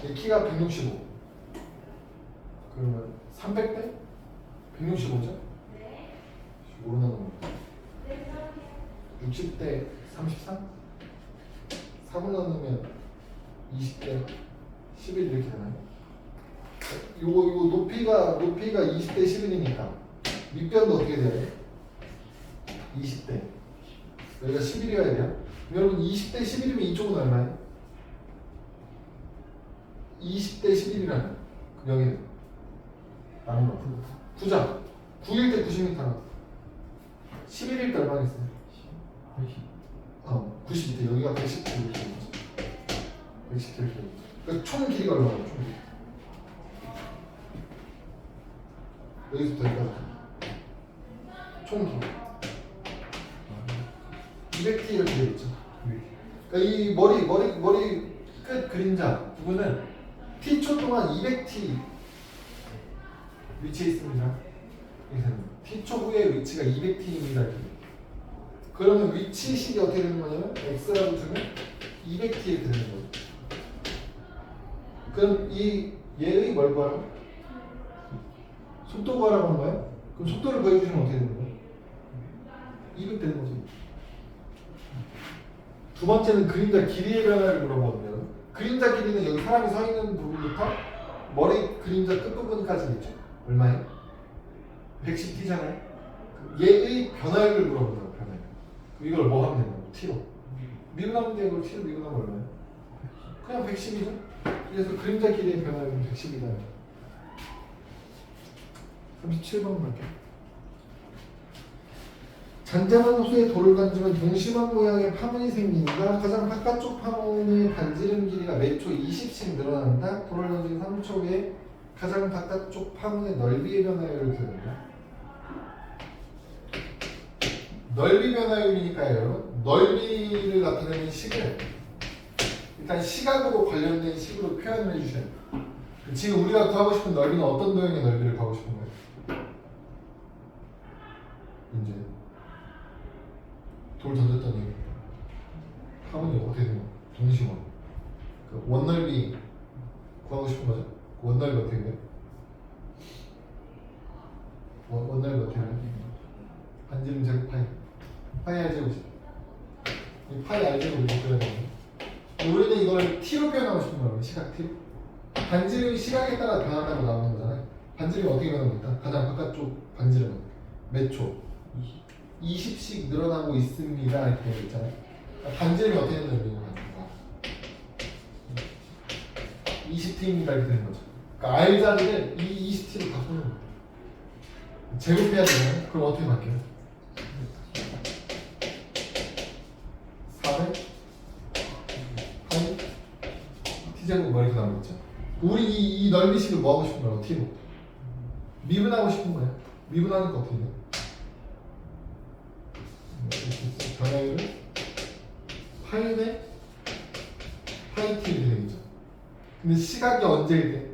얘 키가 165. 그러면 300대? 165죠? 네. 모르는 거. 60대 33? 4분 넣으면 20대 11 이렇게 되나요? 요거 높이가 20대 11이니까 밑변도 어떻게 돼요? 20대. 여기가 11이어야 돼요. 여러분 20대 11이면 이쪽은 얼마예요? 20대 11이라는. 그럼 여기는 나눈 거. 9점. 9일 때 90m나. 11일 때 얼마겠어요? 90일 때 여기가 110대 이렇게 되죠. 110대 이렇게 되죠. 그러니까 총 길이가 얼마예요? 총 길이. 여기서부터 여기까지 총 길이 200T 이렇게 되겠죠. 그러니까 이 머리 끝 그림자 부분은 T초 동안 200T 위치에 있습니다. T초 후에 위치가 200T입니다. 그러면 위치식이 어떻게 되는 거냐면 X라고 두면 200T 이렇게 되는 거죠. 그럼 이 얘의 뭘 구하라고? 속도 구하라고 한 거예요? 그럼 속도를 구해주시면 어떻게 되는 거예요? 200 되는 거죠. 두 번째는 그림자 길이의 변화를 물어보거든요. 그림자 길이는 여기 사람이 서 있는 부분부터 머리 그림자 끝부분까지겠죠. 얼마예요? 110T잖아요. 얘의 변화율을 물어보더라고요. 변화율. 이걸 뭐 하면 되냐고. T로. 미분하면 돼요. 이걸 T로 미분하면 얼마예요? 그냥 110이죠. 그래서 그림자 길이의 변화율은 110이다. 37번 볼게요. 잔잔한 호수에 돌을 던지면 동심원 모양의 파문이 생긴다. 가장 바깥쪽 파문의 반지름 길이가 매초 20씩 늘어난다. 돌을 던진 3초 후에 가장 바깥쪽 파문의 넓이의 변화율을 구한다. 넓이 변화율이니까요, 여러분. 넓이를 나타내는 식을 일단 시각으로 관련된 식으로 표현을 해주셔야 돼요. 지금 우리가 구하고 싶은 넓이는 어떤 도형의 넓이를 구하고 싶은 거예요? 이제 돌 던졌더니 파문이 어떻게 되냐? 동심원. 그 원넓이 구하고 싶은 거죠? 그 원넓이 어떻게 돼요? 원넓이 어떻게 돼요? 반지름 제곱 파이. 파이 R 제곱이죠. 이 파이 R 제곱을 그려야 되거든요. 우리는 이걸 t로 표현하고 싶은 거예요. 시각 t로. 반지름이 시각에 따라 변한다고 나오는 거잖아요. 반지름이 어떻게 변합니까? 가장 바깥쪽 반지름은 몇 초? 20씩 늘어나고 있습니다. 이렇게 되어 있잖아요. 반지름이 어떻게 되는 거예요? 20t입니다. 이렇게 되는 거죠. 그러니까 R 자리를 이 20t로 바꾸는 거예요. 제곱해야 되나요? 그럼 어떻게 바뀌어요? 400 8 t제곱 뭐 이렇게 나오겠죠? 우리 이 넓이식을 뭐 하고 싶은 거예요? t로 미분하고 싶은 거예요. 미분하니까 어떻게 돼요? 변화율을 파이에 파이 t 이렇게 되겠죠. 근데 시각이 언제일 때?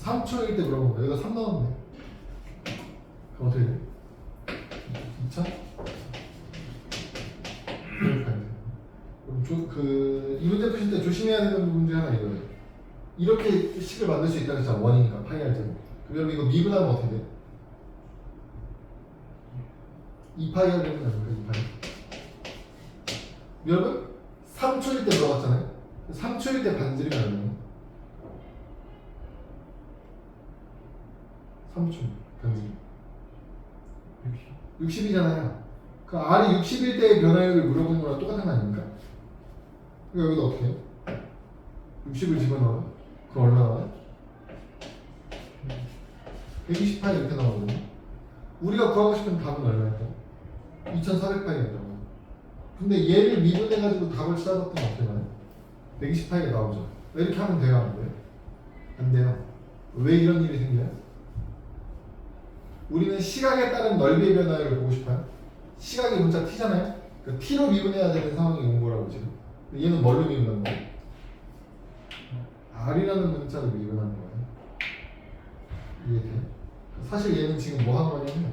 3초일 때 물어본 거예요. 여기가 3 나왔네. 그럼 어떻게 돼요? 2000? 이 문제 푸실 때 조심해야 되는 부분 중에 하나 이거예요. 이렇게 식을 만들 수 있다는 거 원이니까 파이 할 때는. 그럼 이거 미분하면 어떻게 돼? 2파이 할 때는 아닙니까? 2파이. 여러분 3초일 때 물어봤잖아요. 3초일 때 반지름이 얼마예요? 3초 반지름 60이잖아요. 그 R이 60일 때의 변화율을 물어보는 거랑 똑같은 거 아닙니까? 그러니까 여기다 어떻게 해요? 60을 집어넣어요. 그럼 얼마 나와요? 128 이렇게 나오거든요. 우리가 구하고 싶은 답은 얼마일까요? 2400파이였다고. 근데 얘를 미분해가지고 답을 찾아봤더니 어떻게 나와요? 128이 나오죠. 이렇게 하면 돼요? 안 돼요? 안 돼요. 왜 이런 일이 생겨요? 우리는 시각에 따른 넓이의 변화를 보고 싶어요. 시각이 문자 t잖아요. 그러니까 t로 미분해야 되는 상황이 온 거라고 지금. 얘는 뭘로 미분한 거예요? r이라는 문자로 미분한 거예요. 이해돼요? 사실 얘는 지금 뭐 한 거냐면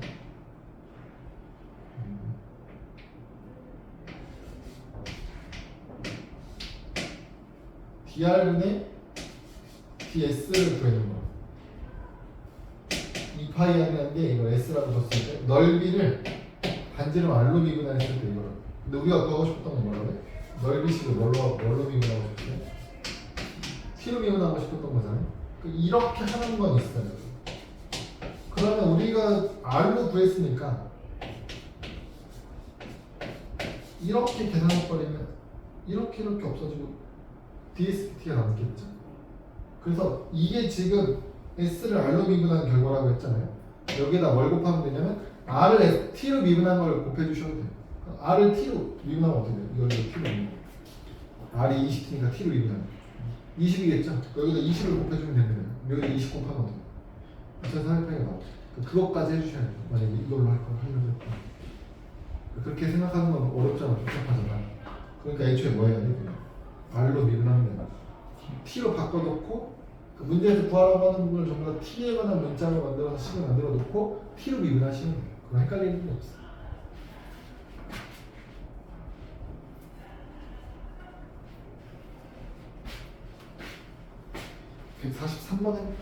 dr분의 ds를 구하는 거예요. 2파이 R이라는데 이걸 s라고 줬을 때 넓이를 반지름 r로 미분했을 때 이거를. 근데 우리가 구하고 싶었던 건 뭐라고요? 넓이식을 뭘로 미분하고 싶어요? t로 미분하고 싶었던 거잖아요. 이렇게 하는 건 있어요. 그러면 우리가 r로 구했으니까 이렇게 계산해버리면 이렇게 없어지고 dst가 남겠죠. 그래서 이게 지금 s를 r로 미분한 결과라고 했잖아요. 여기다 뭘 곱하면 되냐면 r을 t로 미분한 걸 곱해주셔도 돼요. r을 t로 미분하면 어떻게 돼요? 이걸 t로 미분하면 r이 20t니까 t로 미분하면 20이겠죠? 여기다 20을 곱해주면 됩니다. 여기다 20 곱하면 어떻게 돼요? 2400이 나오죠. 그것까지 해주셔야 돼요. 만약에 이걸로 하려고 했다. 그렇게 생각하는 건 어렵잖아. 복잡하잖아. 그러니까 애초에 뭐 해야 돼? r로 미분하면 돼요. t로 바꿔놓고 그 문제에서 구하라고 하는 부분을 전부 다 t에 관한 문자를 만들어서 식을 만들어 놓고 t로 미분하시면 돼요. 그럼 헷갈리는 게 없어요. 143번에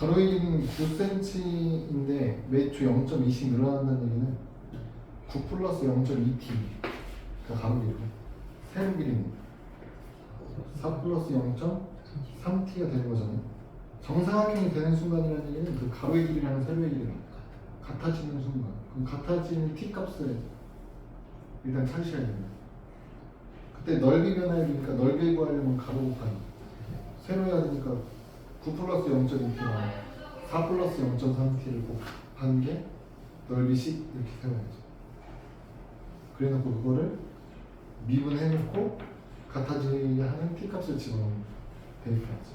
가로의 길이는 9cm인데 매초 0.2씩 늘어난다는 얘기는 9 플러스 0.2t가 가로 길이고 세로 길이는 4 플러스 0.3t가 되는 거잖아요. 정사각형이 되는 순간이라는 얘기는 그 가로의 길이랑 세로의 길이가 같아지는 순간, 그럼 같아지는 t 값을 일단 찾으셔야 됩니다. 그때 넓이 변화를 보니까 넓이 구하려면 가로 곱하기 세로해야 되니까 9 플러스 0.2t랑 4 플러스 0.3t를 곱한 게 넓이식 이렇게 세워야죠. 그래놓고 그거를 미분해놓고 같아지게 하는 t값을 집어넣으면 대입해야죠.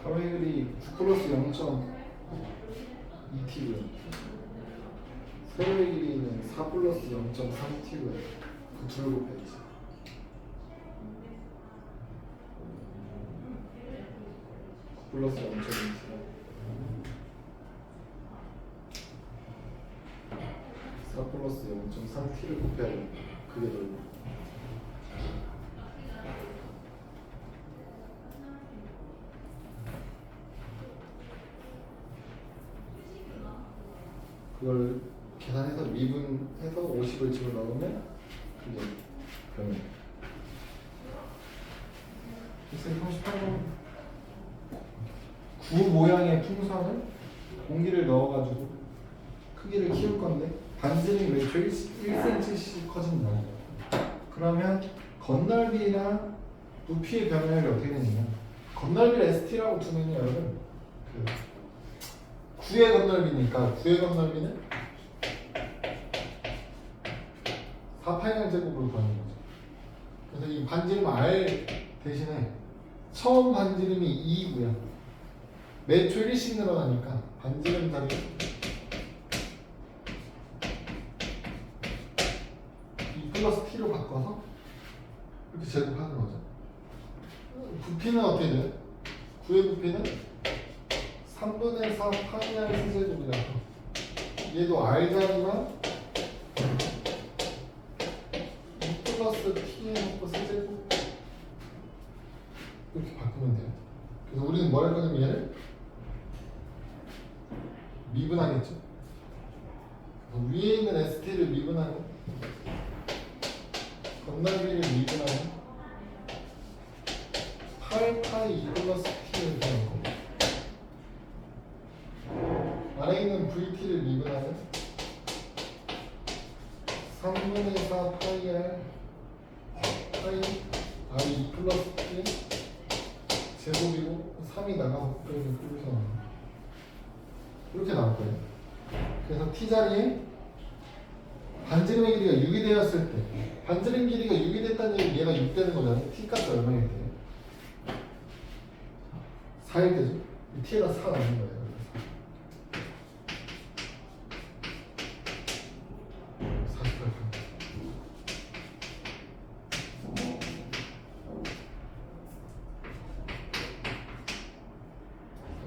가로의 길이 9 플러스 0.2t고요. 세로의 길이는 4 플러스 0.3t고요. 그 둘을 곱해야지. 플러스 0.2t 4 플러스 0.3t를 곱해야 돼. 그게 넓이. 그걸 계산해서 미분해서 50을 집어넣으면 그게 변해. 그래서 38번 구 모양의 풍선을 공기를 넣어가지고 크기를 키울 건데 반지름이 매초 1cm씩 커진다. 그러면 건널비랑 부피의 변화율이 어떻게 되냐면 건널비를 ST라고 두면요 여러분 그 구의 건널비니까 구의 건널비는 4파이널 제곱으로 가는 거죠. 그래서 이 반지름 R 대신에 처음 반지름이 2고요. 매초 1씩 늘어나니까 반지름 값이 이 플러스 t로 바꿔서 이렇게 제곱하는 거죠. 부피는 어떻게 돼요? 구의 부피는 3분의 4 파이널 세제곱이라서 얘도 R자리만 2 플러스 T에 놓고 세제곱 이렇게 바꾸면 돼요. 그래서 우리는 뭐 할 거냐면 얘를 미분하겠죠. 위에 있는 ST를 미분하면 건널비를 미분하면 8파이 2 플러스 t를 되는 거고 아래에 있는 VT를 미분하면 3분의 4 파이 R 파이 R 2 플러스 t 제곱이고 3이 나가서 그러면 이렇게 나와요. 이렇게 나올 거예요. 그래서 t 자리에 반지름의 길이가 6이 되었을 때 반지름 길이가 6이 됐다는 얘기는 얘가 6 되는 거잖아요. t 값이 얼마일 돼요? 4일 되죠? t에다 4 넣는 거예요. 그래서 48.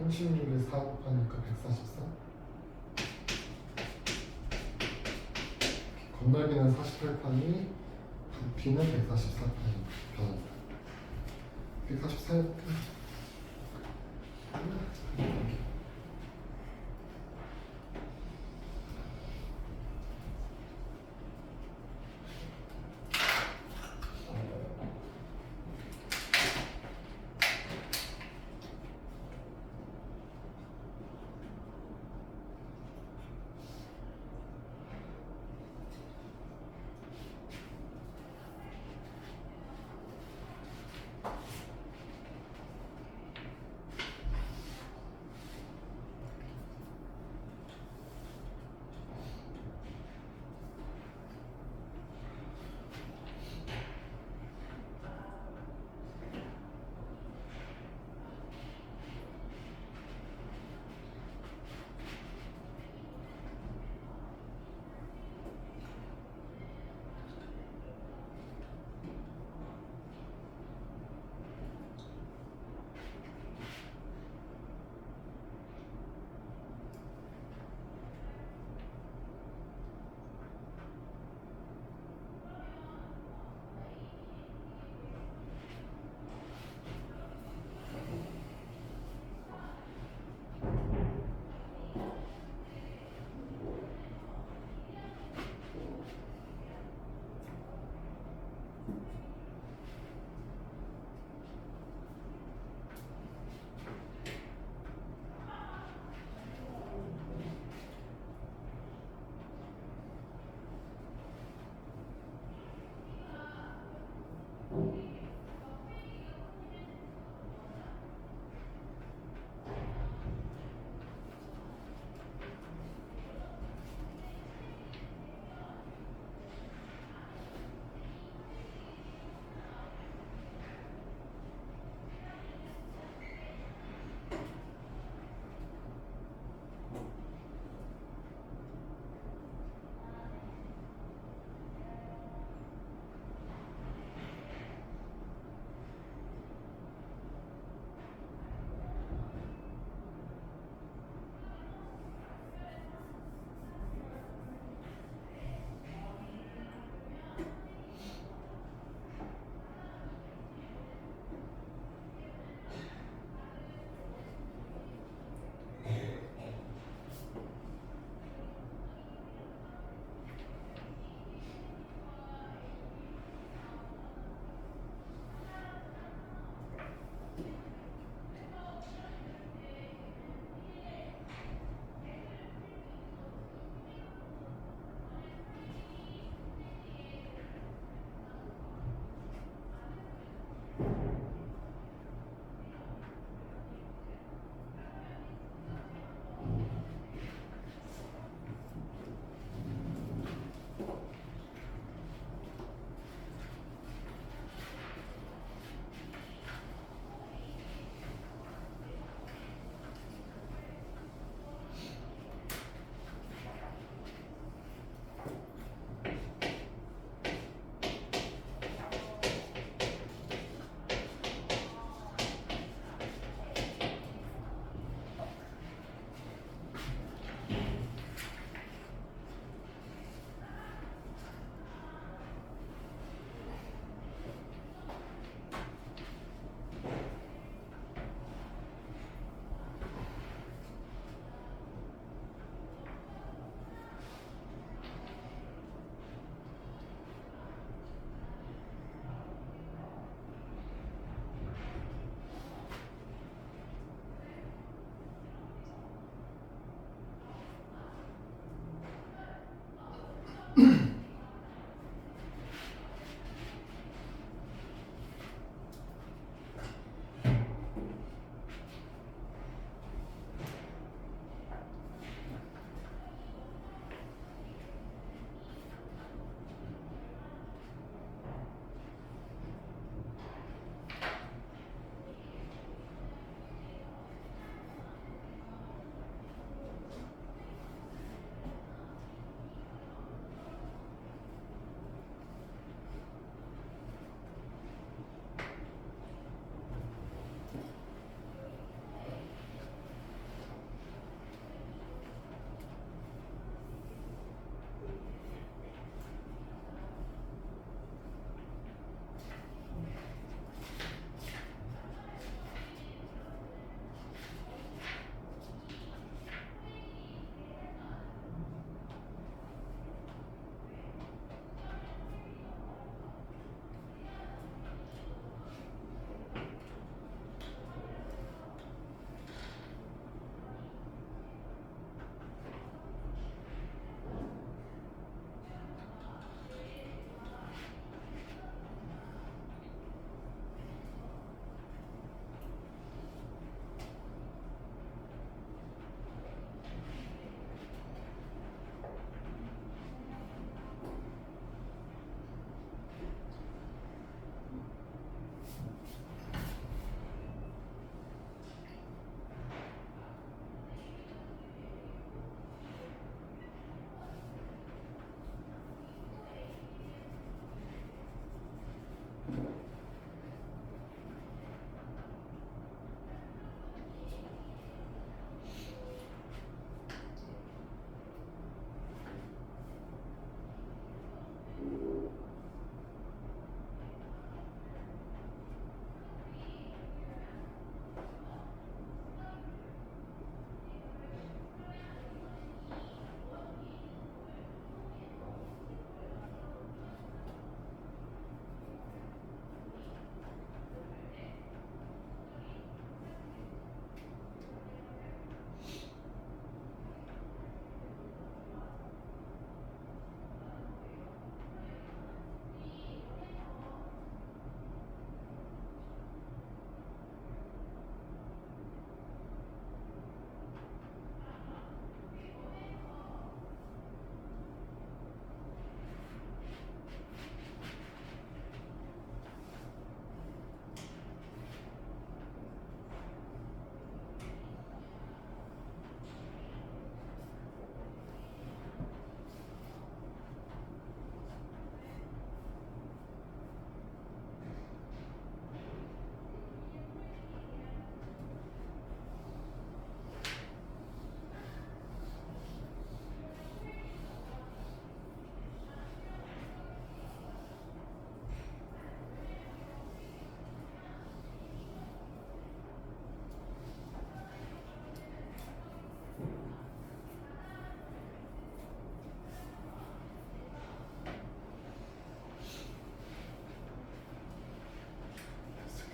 36에 4 곱하니까 144. 건널비는 48판이 부피는 144판이 변합니다. 144.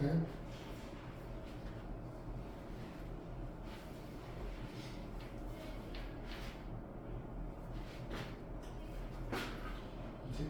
볼까요? 뭐지?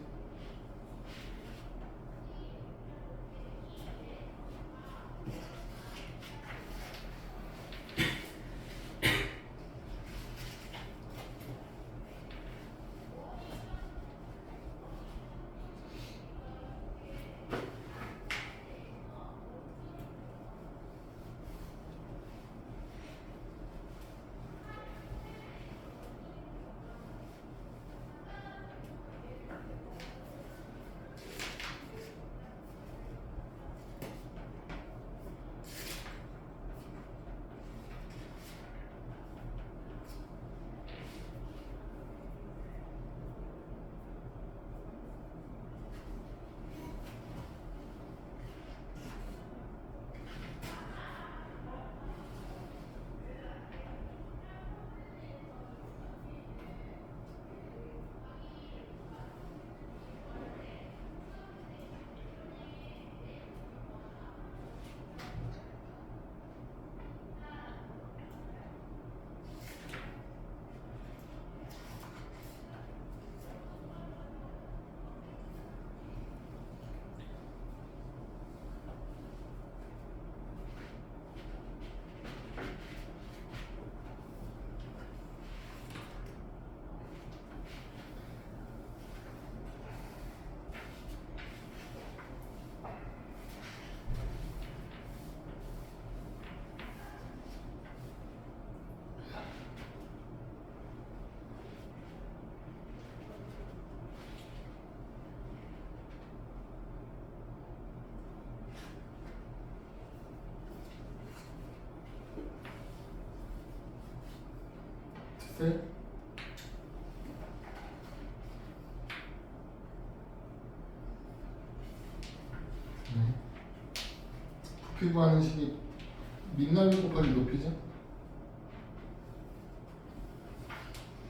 됐어요? 네. 부피 구하는 식이 밑넓이 곱하기 높이죠?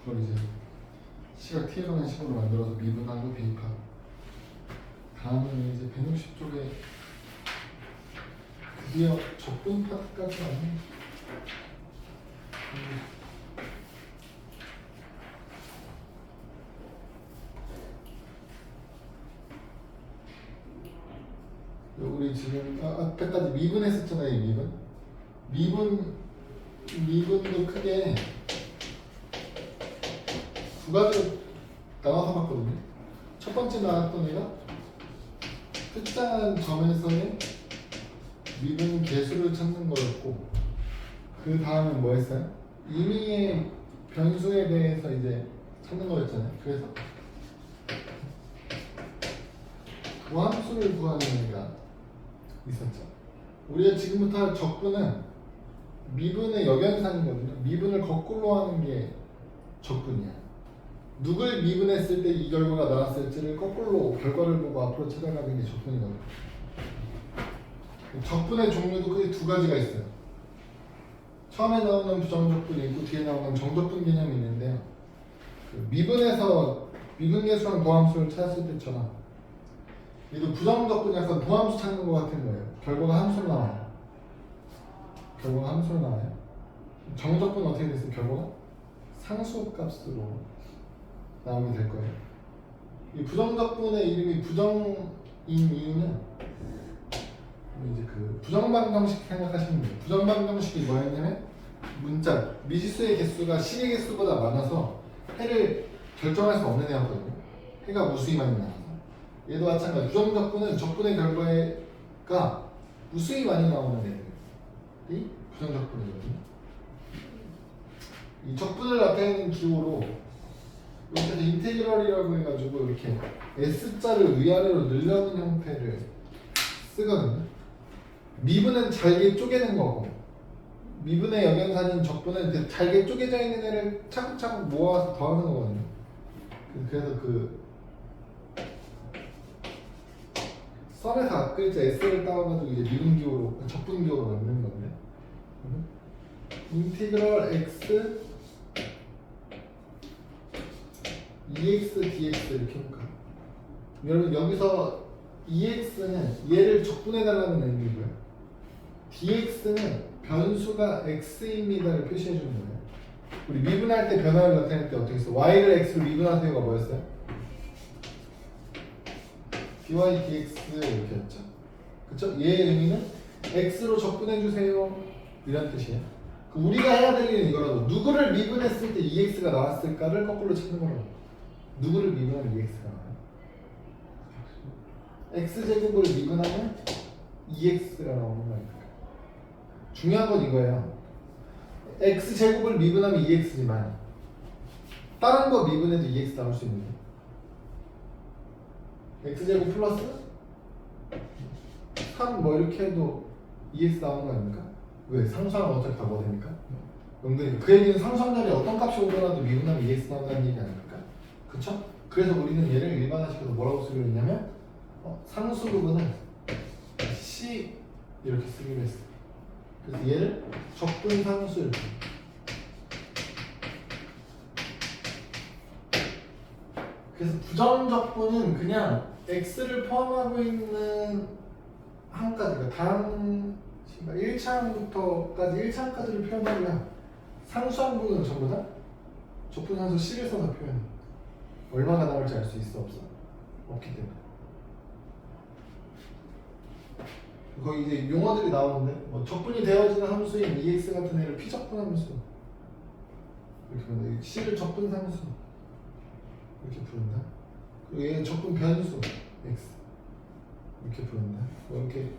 그걸 이제 시각 t에 관한 식으로 만들어서 미분하고 대입하고. 다음은 이제 160쪽에 드디어 적분 파트까지 왔네. 우리 지금 앞에까지 미분했었잖아요. 이 미분도 크게 두 가지로 나눠서 봤거든요. 첫 번째 나왔던 애가 특정한 점에서의 미분 개수를 찾는 거였고, 그 다음은 뭐 했어요? 임의의 변수에 대해서 이제 찾는 거였잖아요. 그래서 부함수를 구하는 애가 있었죠. 우리가 지금부터 할 적분은 미분의 역연산이거든요. 미분을 거꾸로 하는 게 적분이야. 누굴 미분했을 때 이 결과가 나왔을지를 거꾸로 결과를 보고 앞으로 찾아가는 게 적분이거든요. 적분의 종류도 크게 두 가지가 있어요. 처음에 나오는 부정적분이 있고 뒤에 나오는 정적분 개념이 있는데요. 그 미분에서 미분계수랑 도함수를 찾았을 때처럼 얘도 부정적분이 약간 도함수 찾는 것 같은 거예요. 결과가 함수로 나와요. 결과가 함수로 나와요. 정적분은 어떻게 됐어요? 결과가 상수값으로 나오게 될 거예요. 이 부정적분의 이름이 부정인 이유는 이제 그 부정방정식 생각하시면 돼요. 부정방정식이 뭐였냐면 문자 미지수의 개수가 식의 개수보다 많아서 해를 결정할 수 없는 애였거든요. 해가 무수히 많이 나와서. 얘도 마찬가지. 부정적분은 적분의 결과가 무수히 많이 나오는 애들이 부정적분이거든요. 이 적분을 나타내는 기호로 이렇게 인테그럴이라고 해가지고 이렇게 S자를 위아래로 늘려는 형태를 쓰거든요. 미분은 잘게 쪼개는 거고, 미분의 역연산인 적분은 그 잘게 쪼개져 있는 애를 차곡차곡 모아서 더하는 거거든요. 그래서 그 썸에서 앞글자 S를 따와가지고 이제 미분기호로 적분기호로 만드는 건데, 인티그럴 x EX, DX 이렇게 해볼까요? 여러분 여기서 EX는 얘를 적분해달라는 의미고요. DX는 변수가 X입니다를 표시해주는 거예요. 우리 미분할 때 변화를 나타낼 때 어떻게 했어? Y를 X로 미분하세요가 뭐였어요? dy dx 이렇게 했죠. 그쵸? 얘의 의미는 X로 적분해주세요 이런 뜻이에요. 우리가 해야 될 일은 이거라도 누구를 미분했을 때 EX가 나왔을까를 거꾸로 찾는 거라고. 누구를 미분하면 EX가 나와요? X제곱을 미분하면 EX가 나오는 거니까. 중요한 건 이거예요. X제곱을 미분하면 EX지만 다른 거 미분해도 EX 나올 수 있는 거예요. X제곱 플러스 3 뭐 이렇게 해도 EX 나오는 거 아닙니까? 왜? 상수하면 어차피 다 뭐 됩니까? 연근이니까. 그 얘기는 상수한 자리에 어떤 값이 오더라도 미분하면 EX 나온다는 얘기 아닙니까? 그쵸? 그래서 우리는 얘를 일반화시켜서 뭐라고 쓰기로 했냐면 상수 부분은 C 이렇게 쓰기로 했어. 그래서 얘를 적분상수 이렇게. 그래서 부정적분은 그냥 X를 포함하고 있는 항까지, 그러니까 다음 1차항부터까지 1차항까지를 표현하면 상수항 부분은 전부 다 적분상수 C를 써서 표현해. 얼마가 나올지 알 수 있어 없어? 없기 때문에. 거기 이제 용어들이 나오는데 뭐 적분이 되어지는 함수인 EX 같은 애를 피적분 함수 이렇게 부른다. C를 적분상수 이렇게 부른다. 그리고 얘는 적분 변수 X 이렇게 부른다. 뭐 이렇게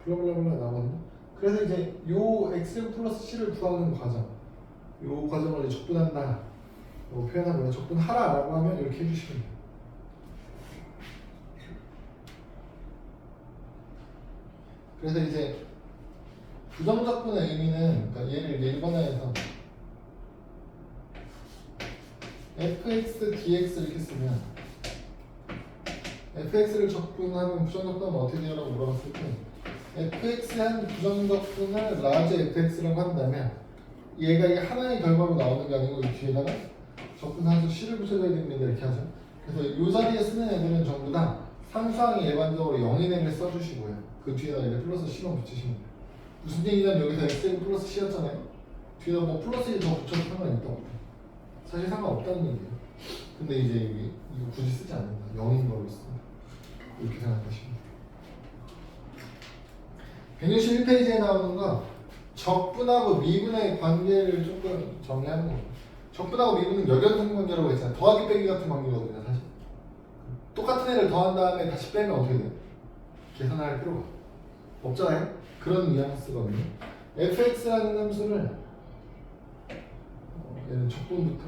블라블라블라 나오거든요. 그래서 이제 요 X 플러스 C를 구하는 과정, 요 과정을 이제 적분한다 뭐 표현하면 적분하라라고 하면 이렇게 해주시면 돼요. 그래서 이제 부정적분의 의미는, 그러니까 얘를 일반화해서 fx dx 이렇게 쓰면 fx를 적분하면 부정적분하면 어떻게 되냐고 물어봤을 때 fx의 한 부정적분을 라지 fx라고 한다면 얘가 이게 하나의 결과로 나오는 게 아니고 이 뒤에다가 적분상수 c를 붙여줘야 됩니다 이렇게 하죠. 그래서 이 자리에 쓰는 애들은 전부 다 상수항이 일반적으로 0인 애를 써주시고요. 그 뒤에다 이렇게 플러스 C만 붙이시면 돼요. 무슨 얘기냐면 여기서 X제곱 플러스 C였잖아요. 뒤에다 뭐 플러스 1 더 붙여도 상관이 있다 없다. 사실 상관없다는 얘기예요. 근데 이제 여기 이거 굳이 쓰지 않는다. 0인 걸로 씁니다. 이렇게 생각하시면 돼요. 161페이지에 나오는 건 적분하고 미분의 관계를 조금 정리하는 거예요. 적분하고 미분은 역연성 관계라고 했잖아요. 더하기 빼기 같은 관계거든요 사실. 똑같은 애를 더한 다음에 다시 빼면 어떻게 돼요? 계산할 필요가 없잖아요. 그런 뉘앙스거든요. fx라는 함수를 얘는 적분부터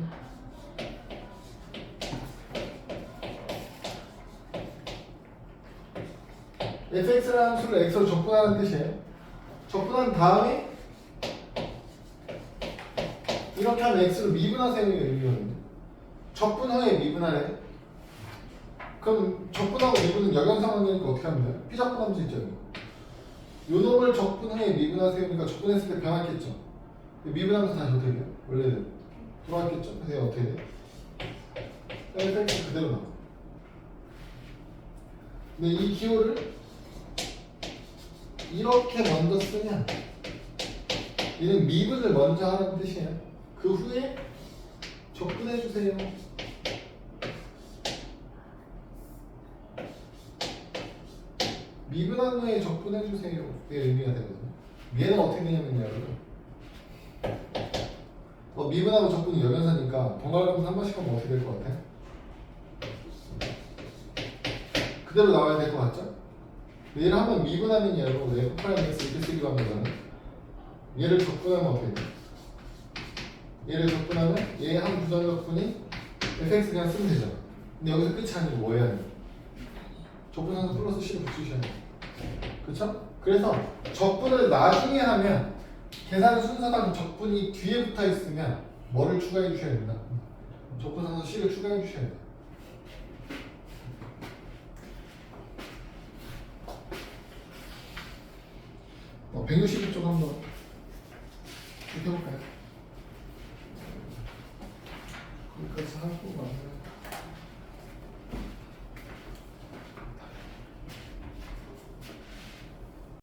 fx라는 함수를 x로 적분하는 뜻이에요. 적분한 다음에 이렇게 하면 x로 미분하세요 이 의미거든요. 적분 후에 미분하래. 그럼 적분하고 미분은 역연상관계니까 어떻게 하면 돼요? 피적분 함수 있죠. 요 놈을 적분 후에 미분하세요니까 적분했을 때 변했겠죠. 미분하면서 다시 어떻게 돼요? 원래 돌아왔겠죠. 그래서 어떻게 돼요? fx 그대로 나와. 근데 이 기호를 이렇게 먼저 쓰면 얘는 미분을 먼저 하는 뜻이에요. 그 후에 적분해주세요. 미분한 후에 적분해주세요. 그게 의미가 되거든요. 얘는 어떻게 되냐면요. 미분하고 적분이 역연사니까 번갈아가면서 한 번씩 하면 어떻게 될 것 같아요? 그대로 나와야 될 것 같죠? 얘를 한번 미분하면 여러분 f 프라임 x 이렇게 쓰기로 합니다는 얘를 적분하면 어떻게 돼요? 얘를 적분하면 얘의 한 부정적분이 fx 그냥 쓰면 되죠. 근데 여기서 끝이 아니고 뭐 해야 돼요? 적분상수 플러스 C를 붙이셔야 돼요. 그쵸? 그래서 적분을 나중에 하면 계산 순서당 적분이 뒤에 붙어 있으면 뭐를 추가해 주셔야 된다? 적분상수 C를 추가해 주셔야 돼요. 어, 161쪽 한번 해볼까요? 거기까지 하고 나면